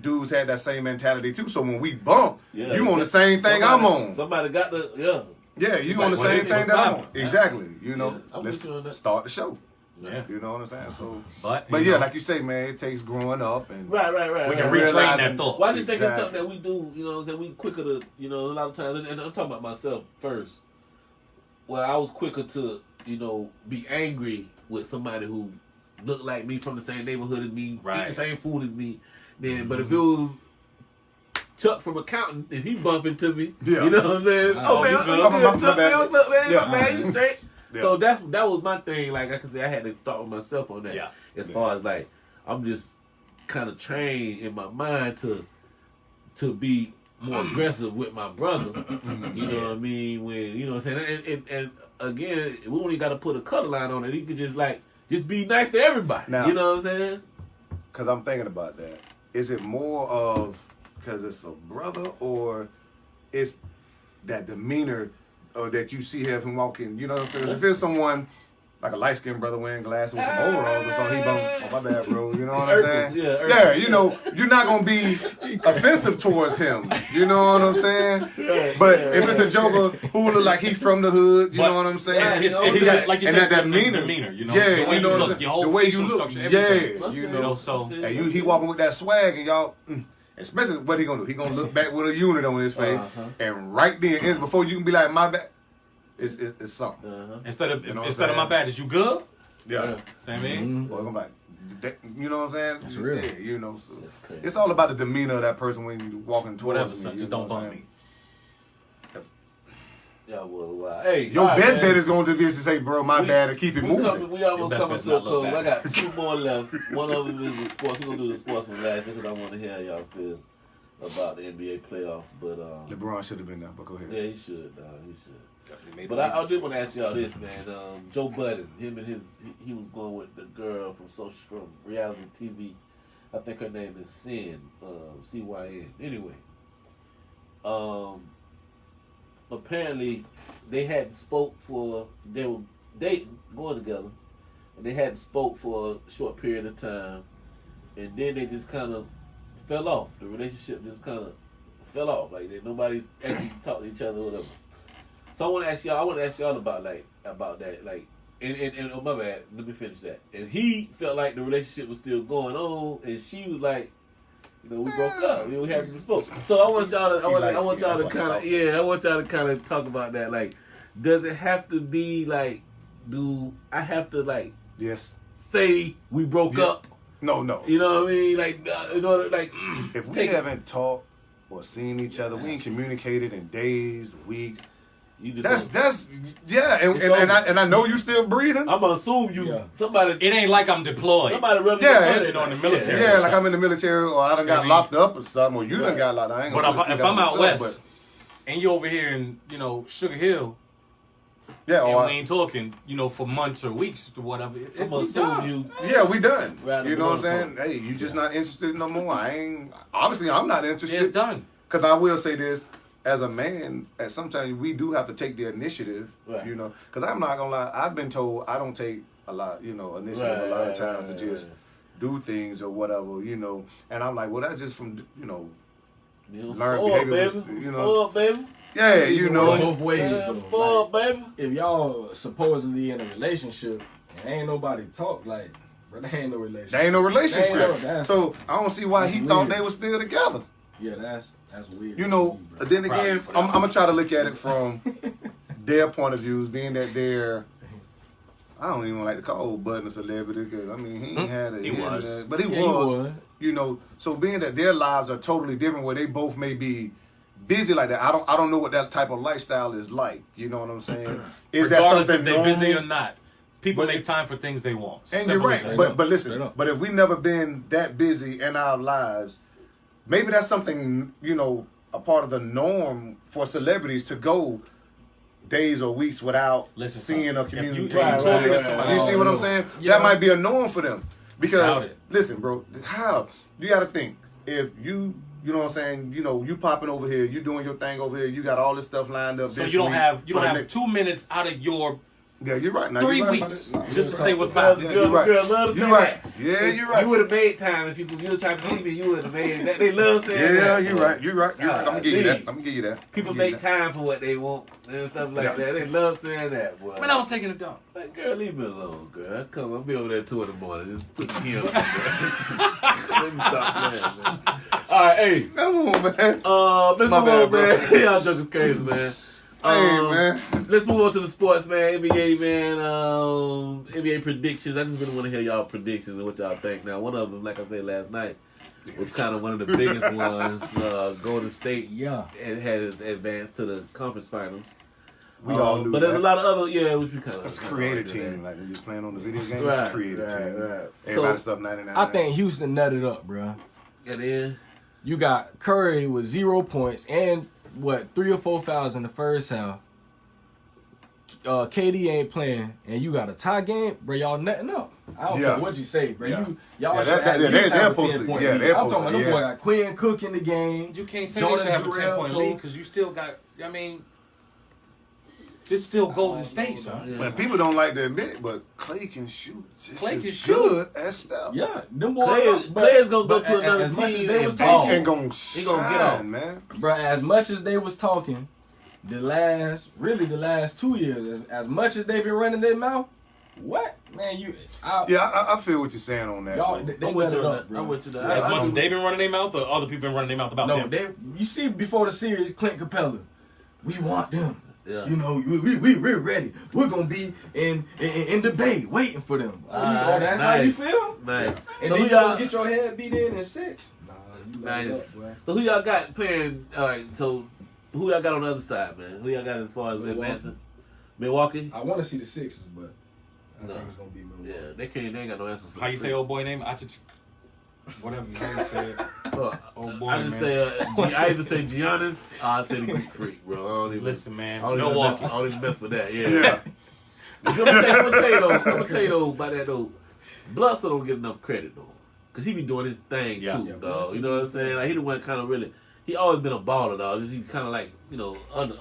dudes had that same mentality too. So when we bump, you on the same thing I'm on. Somebody got the Yeah, you on the same thing that I'm on. Exactly. You know, let's start the show. Yeah. You know what I'm saying? So, but yeah, like you say, man, it takes growing up and right. We can retrain that thought. Well, I just think it's something that we do. You know what I'm saying? We quicker to, a lot of times, and I'm talking about myself first. I was quicker to, be angry with somebody who looked like me from the same neighborhood as me, eat the same food as me. Then, but if it was Chuck from accounting, if he bump into me, you know what I'm saying? Oh man, what's up, Chuck? Man, what's up, man? My man, you straight? Yeah. So that was my thing. Like I can say, I had to start with myself on that. Yeah. As far as like, I'm just kind of trained in my mind to be more aggressive with my brother. You know what I mean? When what I'm saying? And again, we only got to put a color line on it. He could just be nice to everybody. Now, you know what I'm saying? Because I'm thinking about that. Is it more of because it's a brother, or it's that demeanor or that you see him walking? Because if it's someone like a light-skinned brother wearing glasses with some overalls or something, he oh my bad, bro. You know what I'm saying? Yeah, you're not gonna be offensive towards him. You know what I'm saying? But if it's a joker who look like he from the hood, you know what I'm saying? Like you said, that demeanor. Yeah, you know what I'm saying? The way you look, So and he walking with that swag, and y'all. Especially what he gonna do? He gonna look back with a unit on his face, and right then, before you can be like, my bad. It's something. Instead of my bad, is you good? Yeah. You know what I mean? Well, I'm like, you know what I'm saying? That's real. Yeah, so it's all about the demeanor of that person when you walking towards me. Just don't bump me. Yeah, well, hey. Your best bet is going to be to say, bro, my bad, and keep it moving. We almost coming to a close. I got 2 more left. One of them is the sports. We're going to do the sports one last year because I want to hear how y'all feel about the NBA playoffs. But LeBron should have been there, but go ahead. Yeah, he should. He should. But I just want to ask y'all this, man. Joe Budden, him and he was going with the girl from reality TV. I think her name is Cyn, CYN. Anyway, apparently they hadn't spoke for, they were dating, going together, and they hadn't spoke for a short period of time, and then they just kind of fell off. The relationship just kind of fell off. Like nobody's actually talked to each other or whatever. So I want to ask y'all about that. Like, and oh my bad, let me finish that. And he felt like the relationship was still going on, and she was like, we broke up. We haven't spoken. So I want y'all to kind of talk about that. Like, does it have to be like, do I have to like, say we broke up? No. You know what I mean? Like, like if we haven't talked or seen each other, we ain't communicated in days, weeks. That's and I know you still breathing. I'm gonna assume somebody. It ain't like I'm deployed. Somebody rubbing your on the military. Yeah, like I'm in the military, or I done got locked up or something, or you done got locked up. I ain't but if I'm out west and you over here in Sugar Hill, and we ain't talking, for months or weeks or whatever. I'm gonna assume you. Yeah, we done. You know what I'm saying? Hey, you just not interested no more. Obviously, I'm not interested. It's done. Because I will say this. As a man, sometimes we do have to take the initiative, because I'm not going to lie, I've been told I don't take a lot, initiative a lot of times to just do things or whatever, and I'm like, well, that's just from, learn behavior, baby. Yeah, both ways, though. Baby. If y'all supposedly in a relationship and ain't nobody talk, like, bro, there ain't no relationship. There ain't no relationship. So I don't see why he thought they were still together. Yeah, that's weird. Then again, I'm gonna try to look at it from their point of view, being that they're, I don't even like to call Budden a celebrity because he ain't had a he was. but he was. So being that their lives are totally different, where they both may be busy like that, I don't know what that type of lifestyle is like. You know what I'm saying? Is regardless that if they're busy or not? People make time for things they want. And you're right, but listen, but if we've never been that busy in our lives. Maybe that's something, a part of the norm for celebrities to go days or weeks without seeing or communicating. You see what I'm saying? That might be a norm for them. Because, listen, bro, how? You got to think. If you know what I'm saying, you popping over here, you doing your thing over here, you got all this stuff lined up. So you don't have 2 minutes out of your... Yeah, you're right. Now, 3 weeks just to say what's about. You're right. You're right. Yeah, you're right. You would have made time if you were trying to see me. You would have made that. They love saying that. Yeah, you're right. You're right. I'm gonna give you that. People make time for what they want and stuff like that. They love saying that, boy. Man, I was taking a dump. Like, girl, leave me alone, girl. Come on, I'll be over there at 2 in the morning. Just put the on. Let me stop playing, man. All right, hey. Come on, man. Mr. Lowe, man. Y'all jokers crazy, man. man. Let's move on to the sports, man. NBA, man. NBA predictions. I just really want to hear y'all predictions and what y'all think. Now, one of them, like I said last night, was kind of one of the biggest ones. Golden State has advanced to the conference finals. We all knew but that. there's a lot of other, which we kind of. That's a creative team. Like when you're playing on the video game, Right, it's a creative team. right. Everybody So, stuff 99. I think Houston nutted up, bro. It is. You got Curry with 0 points and 3 or 4 fouls in the first half. KD ain't playing, and you got a tie game, bro. Y'all nutting up. I don't care what you say, bro. Yeah. Y'all Yeah, should have they're a supposed to- 10-point yeah, lead. they're I'm talking supposed about to, them boy got Quinn Cook in the game. You can't say Jordan they should have a Jarrett, 10-point lead because you still got. I mean, this still Golden State, son. Yeah. Man, people don't like to admit it, but Clay can shoot. Just Clay as can shoot. good as Steph. Yeah, them boys. Players gonna go to another as much as team they and was ball. talking, Ain't gonna He gonna get off. shine, man. bro, as much as they was talking, the last 2 years, as much as they been running their mouth, what man? I feel what you're saying on that. y'all though. they I'm with you nutted on up, that. bro. I'm with you on that. As much as they've been running their mouth, or other people been running their mouth about No, them. you see before the series, Clint Capella, we want them. Yeah. You know, we're ready. We're gonna be in the bay waiting for them. That's how you feel. Nice. And So then who you gonna y'all? get your head beat in 6. Nah, you like Nice. that, boy. So who y'all got playing? All right. So who y'all got on the other side, man? Who y'all got as far as Milwaukee. advancing? Milwaukee. I want to see the Sixers, but I No. think it's gonna be Milwaukee. Yeah, they ain't got no answers. For How you say old boy name? Whatever you say. Old boy, I just man. say I either say Giannis or I say the Greek Freak, bro. I don't even Listen, man. I don't Milwaukee. even mess with that. Yeah. Yeah. I'm gonna tell you though, by that though, Bledsoe don't get enough credit though, cause he be doing his thing Yeah. too, Yeah, dog. You know what I'm saying? Like he the one kind of really. He always been a baller, dog. Just he kind of like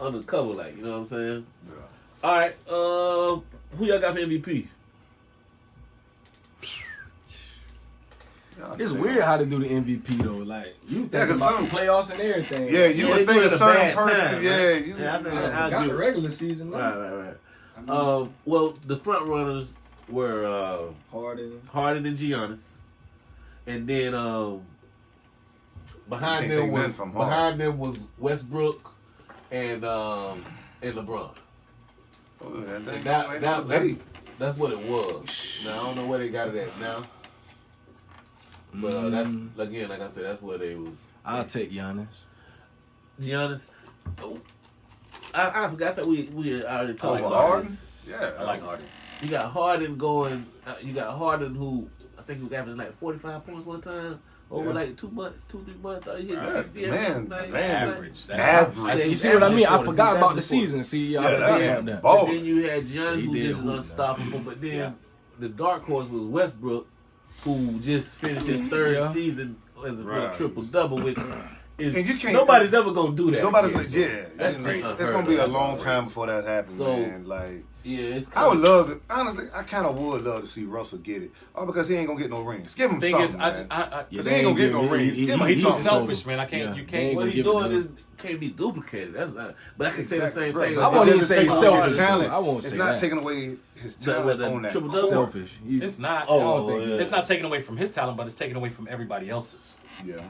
undercover, like you know what I'm saying. Yeah. All right, who y'all got for MVP? It's weird how to do the MVP though. Like you think 'cause about some- the playoffs and everything. Yeah, you Yeah, would they think do it a at a certain bad person. time, Yeah, man. you. Yeah, I think I I forgot agree. the regular season. Man. Right. I mean, Well, the front runners were Harden. and Giannis, and then behind You can't them take was nothing from Harden. Westbrook and LeBron. Oh, that And thing that- ain't that- no debate. That's what it was. Now I don't know where they got it at now, but that's again, like I said, that's where they was. I'll take Giannis. Giannis. Oh, I forgot that we already talked Over about Harden? this. Yeah, I like Harden. You got Harden going. You got Harden who I think he was averaging like 45 points one time over Yeah. like 2 months, 2-3 months. He hit Right. 60 Man, every night. man. Average. Average. You see what I mean? I Average forgot 40, about the 40. season. See, y'all Yeah, forgot that about man that. ball. But then you had Giannis He who did just hoop, was unstoppable. But then Yeah. the dark horse was Westbrook, who just finished his third Yeah. season as a Right. triple double, which is And you can't- nobody's ever gonna do that. Nobody's again, like, bro. yeah. That's It's, crazy. it's gonna be a That's long unheard time of. before that happens, So- man. Like, Yeah, it's I would love to. Honestly, I kind of would love to see Russell get it. All because he ain't gonna get no rings. Give him Thing something, is, man. I Cause he ain't gonna get no rings. Give him he's something. selfish, man. I can't. Yeah, You they can't. ain't what gonna he's give it doing to is can't be duplicated. That's not. But I can say the Exactly, same right. thing. But I it won't even doesn't say take away selfish. his talent. I won't It's say not that. taking away his That- talent that on that. triple court. double? Selfish. It's not. Oh, yeah. It's not taken away from his talent, but it's taken away from everybody else's. Yeah.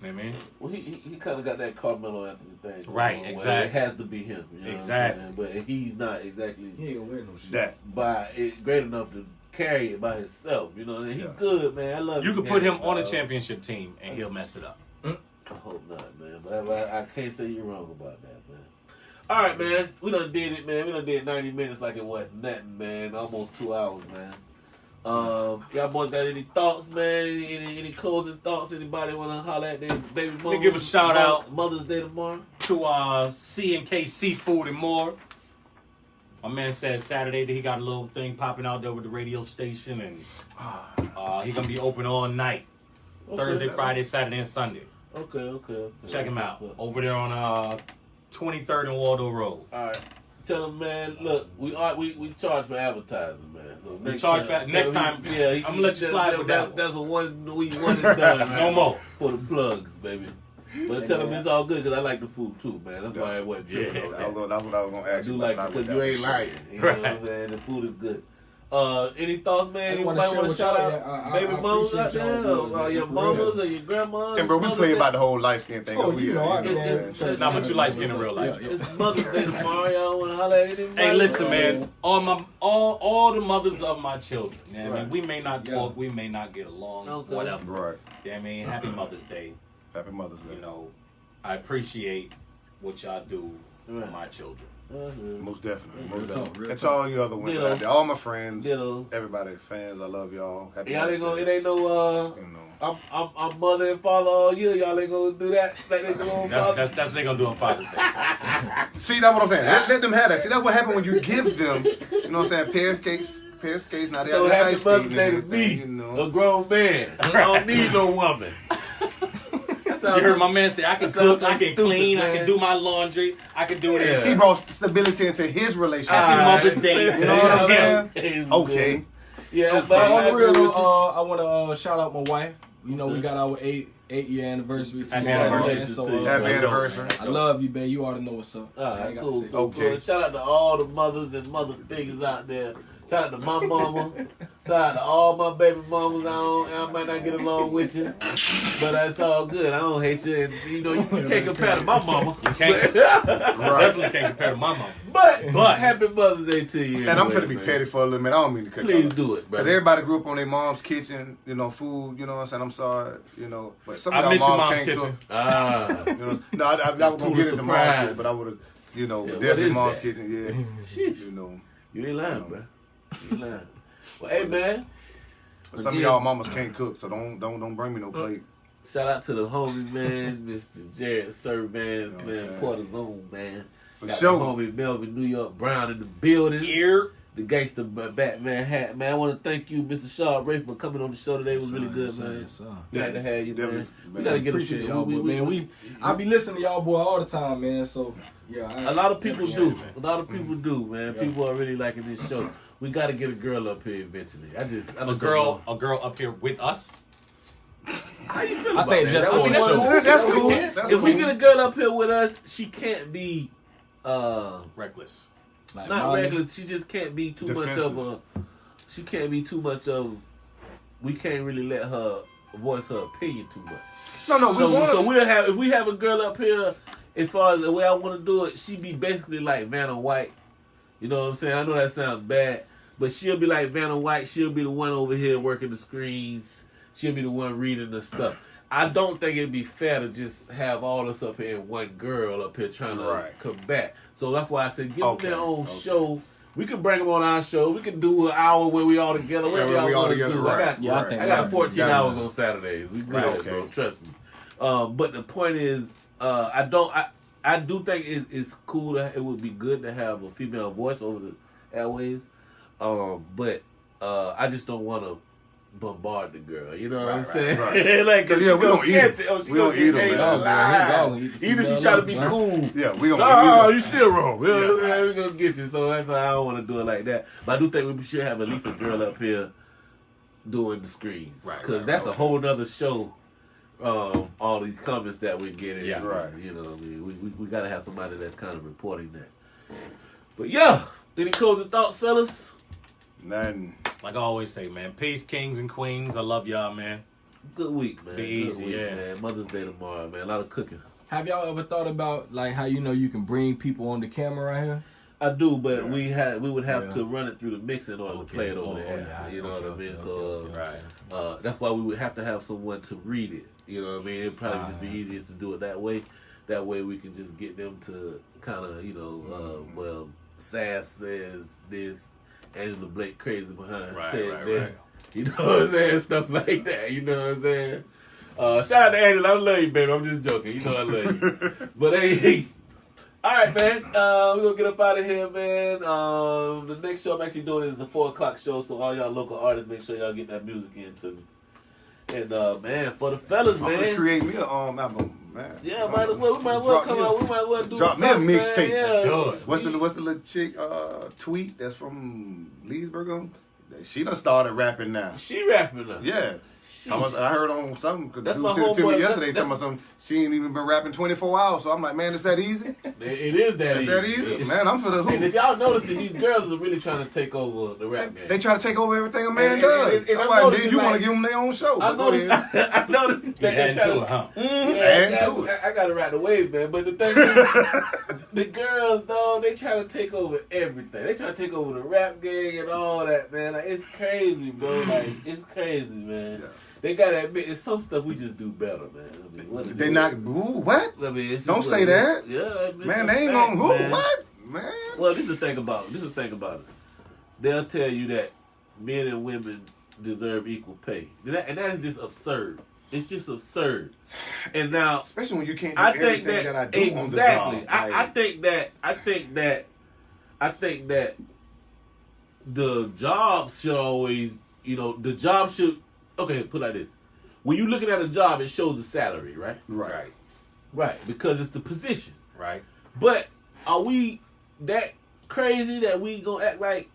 You know what I mean? Well, he kind of got that Carmelo Anthony thing. going Right, on, where exactly. It has to be him. You know Exactly. What I'm saying? But he's not exactly He ain't gonna win no shit. That. by it great enough to carry it by himself. You know, and he's Yeah. good, man. I love. You his could put game, him on a dog. championship team and he'll mess it up. I hope not, man. But I can't say you're wrong about that, man. All right, man. We done did it, man. We done did 90 minutes like it wasn't nothing, man. Almost 2 hours, man. Y'all boys got any thoughts, man? Any closing thoughts? Anybody want to holler at their baby mama? give a shout out. Mother's Day tomorrow. To C&K Seafood and more. My man said Saturday that he got a little thing popping out there with the radio station, and he gonna be open all night. Thursday, Okay. Friday, Saturday, and Sunday. Okay. Check him out over there on 23rd and Waldo Road. All right. Tell him, man. Look, we charge for advertising, man. So We charge for- next time, I'm gonna let you slide with that one. That's a one we one and done. Man. No more. For the plugs, baby. But tell him it's all good because I like the food too, man. That's why I wasn't tripping on that. That's what I was gonna I ask do you. like about because that you for ain't sure. lying. You know what I'm saying? The food is good. Any thoughts, man? I wanna Anybody want to share shout with out y'all. baby I mamas out appreciate there? y'all, Or your for mamas real. or your grandmas? And bro, we play about the whole light skin thing. Oh, We, you know, I you know what I'm mean, saying? Nah, but you light skin in real life. Yeah. It's Mother's Day tomorrow. Y'all want to holler at anybody? Hey, listen, man. All the mothers of my children. You know what I mean, we may not talk, we may not get along, Okay. whatever. Right. You know what I mean, happy Mother's Day. Happy Mother's Day. You know, I appreciate what y'all do for Right. my children. Most definitely. Real Most talk, definitely. real And to talk. all you other women Ditto. out there, all my friends, Ditto. everybody, fans, I love y'all. Happy Y'all ain't Mother's gonna. It Day. ain't no. You know. I'm mother and father all year. Y'all ain't gonna do that. Like they do on father. That's what they gonna do on Father's Day. See, that's what I'm saying. Let them have that. See, that's what happened when you give them, you know what I'm saying, pair of skates. Now they So out there happy ice Mother's skating Day and to me, everything, you know. a grown man. I don't need no woman. You heard my man say, I can that sounds cook, I so can stupid, clean, I man. can do my laundry, I can do it. He brought stability into his relationship. Happy Mother's Day. You know what I'm saying? It's Okay. good. Yeah, Okay. but On I the real, agree with you. I want to shout out my wife. You know, we got our 8-year anniversary Happy tomorrow. anniversary man. to So, you. Happy Let's go. anniversary. I love you, babe. You ought to know what's up. All I right, ain't cool. gotta say Okay. Cool. Shout out to all the mothers and mother figures out there. Shout out to my mama. Shout out to all my baby mamas. I might not get along with you, but that's all good. I don't hate you. And, you know, you can't compare to my mama. You can't, definitely can't compare to my mom. But happy Mother's Day to you. And I'm anyway, finna be man. petty for a little minute. I don't mean to cut you Please off. do it, But bro. everybody grew up on their mom's kitchen, you know, food, you know what I'm saying? I'm sorry, you know. But some of I y'all miss your moms mom's can't kitchen. cook. Ah. You know, no, I was gonna Food get of into mom's surprise. kitchen, but I would have, you know, Yeah, what definitely is mom's that? kitchen, yeah. Sheesh. You know. You ain't lying, bro. You ain't lying. Well, hey, man. But some of y'all mamas can't cook, so don't bring me no plate. Shout out to the homie, man, Mr. Jarrett, Servance, You know what I'm man, saying? Porter's own, man. For Got sure. the homie Melvin, New York Brown in the building. Here. The gangster Batman hat, man. I want to thank you, Mr. Shaw Ray, for coming on the show today. It was really good, man. Yes, sir. Glad to have you, man. Definitely, We man. gotta get Appreciate a y'all, we, boy, man. I be listening to y'all boy all the time, man. So yeah, A lot of people do. man. A lot of people do, man. People are really liking this show. We got to get a girl up here eventually. I A just don't girl know. up here with us. How you feel I about think that? just I mean, for the that's show. cool. That's cool. That's If we cool. get a girl up here with us, she can't be Reckless. like, not Molly, regular. She just can't be too much Defensive. of a. She can't be too much of. We can't really let her voice her opinion too much. No, So we'll have if we have a girl up here. As far as the way I want to do it, she be basically like Vanna White. You know what I'm saying? I know that sounds bad, but she'll be like Vanna White. She'll be the one over here working the screens. She'll be the one reading the stuff. I don't think it'd be fair to just have all us up here and one girl up here trying to Right. combat. So that's why I said give Okay, them their own okay. show. We can bring them on our show. We can do an hour where we all together. Whatever Yeah, we y'all all want to together, do. right. Yeah, I Right. think I got that- 14 Yeah. hours on Saturdays. We good, Right, okay. bro. Trust me. But the point is, I do think it's cool. It would be good to have a female voice over the airwaves. But I just don't want to bombard the girl. You know what I'm Right, saying? right. Like, 'cause Yeah, she we gonna gonna eat catch it. Oh, she We gonna gonna eat 'em, eat man. Y'all live. gonna eat the Even if she female try to up, be man. cool. Yeah, we gonna Oh, we you still wrong. Yeah. We're gonna get you. So that's why I don't want to do it like that. But I do think we should have at least a girl up here doing the screens. Right, Because right, that's a okay. whole nother show. All these comments that we're getting. Yeah. Right. You know what I mean? We got to have somebody that's kind of reporting that. But yeah. Any closing thoughts, fellas? Nothing. Like I always say, man. Peace, kings and queens. I love y'all, man. Good week, man. Be Good easy, week, yeah. man. Mother's Day tomorrow, man. A lot of cooking. Have y'all ever thought about like how you can bring people on the camera right here? I do, but Yeah. we would have Yeah. to run it through the mix in order to play it over Oh, there. yeah. You know what I Okay, mean? okay, So okay. Right. that's why we would have to have someone to read it. You know what I mean? It'd probably just be easiest to do it that way. That way we can just get them to kind of, well, Sass says this, Angela Blake crazy behind Right, said right, that. right. You know what I'm saying? Stuff like that. You know what I'm saying? Shout out to Angela. I love you, baby. I'm just joking. You know I love you. But hey, all right, man. We're going to get up out of here, man. The next show I'm actually doing is the 4 o'clock show, so all y'all local artists, make sure y'all get that music into me. And, man, for the fellas, I'm gonna man. create me a album, man. Yeah, we might as well come out. We might as well do Drop me a something, man. mixtape. Yeah. Good. What's the little chick tweet that's from Leesburg? She done started rapping now. She rapping now. Yeah. I heard on something, because That's dude my sent it to me homeboy. yesterday, talking about something. She ain't even been rapping 24 hours. So I'm like, man, is that easy? It is that Is easy. that easy? Man, I'm for the And hoop. if y'all notice that these girls are really trying to take over the rap game. They try to take over everything a man And- does. and I'm I'm like, noticing, then you want to like- give them their own show. I But go noticed, ahead. I noticed that they Add try to to, it, huh? Add to it. I gotta ride the wave, man. But the thing is, the girls, though, they try to take over everything. They try to take over the rap gang and all that, man. Like, it's crazy, bro. Like, it's crazy, man. Yeah. They gotta admit, it's some stuff we just do better, man. I mean, what is They it? not, ooh, what? I mean, it's just Don't what say it that. is. Yeah, it's Man, a they ain't fact, gonna, who, man. what? Man. Well, this is the thing about it. They'll tell you that men and women deserve equal pay, and that is just absurd. It's just absurd. And now, Especially when you can't do I everything think that I do exactly. on the job. I think that the job should always, the job should. Okay, put it like this: when you're looking at a job, it shows the salary, right? Right. Right, because it's the position. Right. But are we that crazy that we gonna act like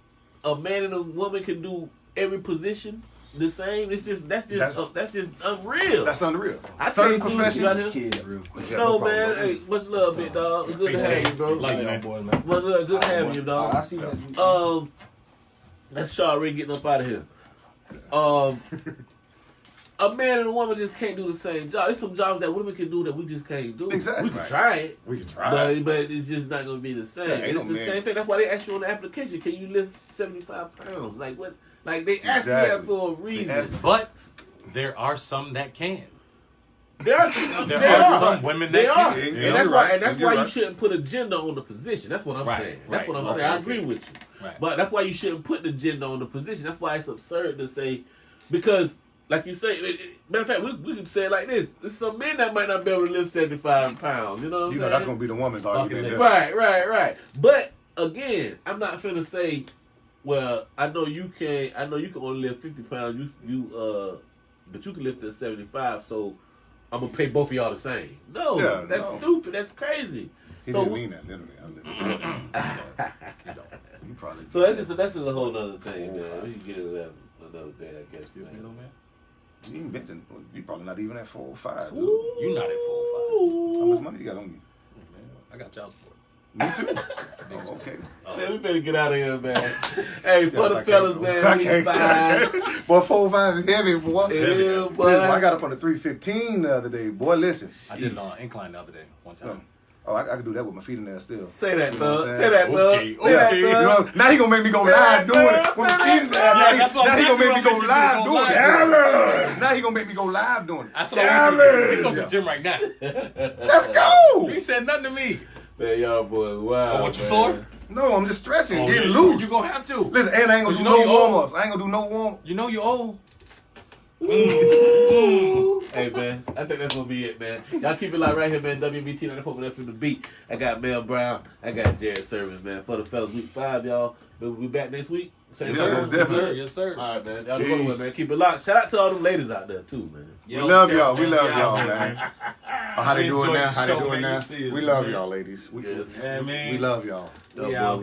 a man and a woman can do every position the same? That's just unreal. That's unreal. I Certain think, dude, professions. Kid, real quick. Yeah, No, problem, man. bro. Hey, much love, big dog. It's good to have you, bro. Like Young man. boys, man. Much love. Good to have you, I dog. see that. That's Shaw Ray getting up out of here. A man and a woman just can't do the same job. There's some jobs that women can do that we just can't do. Exactly. We can Right. try it. We can try. But it's just not gonna be the same. Yeah, ain't And no it's the man. same thing. That's why they ask you on the application, can you lift 75 pounds? Like what? Like they ask you that Exactly. for a reason. But there are some that can. There are some women They that are. can. Yeah, And that's you're why right. and that's You're why you right. shouldn't put a gender on the position. That's what I'm Right, saying. That's right. what I'm Okay, saying. I okay. agree with you. Right. But that's why you shouldn't put the gender on the position. That's why it's absurd to say, because like you say, matter of fact, we can say it like this: there's some men that might not be able to lift 75 pounds. You know what I'm You know saying? that's gonna be the woman's argument. list. there. Right. But again, I'm not finna say, well, I know you can only lift 50 pounds. But you can lift at 75. So I'm gonna pay both of y'all the same. No, Yeah, that's no. stupid. That's crazy. He So- didn't mean that literally. You probably. So that's just a whole other thing, man. We can get into that another day, I guess. Excuse me, man. though, man. You ain't mentioned. You probably not even at 4 or 5. Dude. You not at 4 How much money you got on you? or 5. I got child support. Me too. Oh, okay. Man, we better get out of here, man. Hey, for the I fellas, can't, man, I we can't, I fine. can't. Boy, 4 or 5 is heavy, boy. It is, boy. Listen, I got up on the 315 the other day. Boy, listen. I did it on incline the other day, one time. Oh, I can do that with my feet in there still. Say that, You know what thug. I'm Say that, saying? thug. Okay, Say that, okay. You thug. know, now he gonna make me go Say live that, doing man. it. With my Say feet in there. that. Yeah, that's what Now he gonna make me go I'm live thinking. doing Go it. Now he gonna make me go live doing it. I saw you. We go to the gym right now. Let's go. You said nothing to me. Man, y'all boys, wow. Oh, what, you man. sore? No, I'm just stretching, Oh, getting yeah, loose. You gonna have to. Listen, and I ain't gonna 'Cause do you know no you old. warm-ups. I ain't gonna do no warm. You know you old. Hey, man, I think that's gonna be it, man. Y'all keep it live right here, man. WBT 94 from the beat. I got Mel Brown. I got Jarrett Servance, man. For the fellas, week 5, y'all. We'll be back next week. Say Yes, sir. most definitely. Yes, sir. All right, man. Y'all go to Peace. it, man. Keep it locked. Shout out to all them ladies out there, too, man. We love y'all. We love Yeah, y'all, man. man. How they doing Enjoy now? the How they show, doing man. now? You see us, We love man. y'all, ladies. Yes. Yeah, man. We love y'all. Y'all Yeah. boys.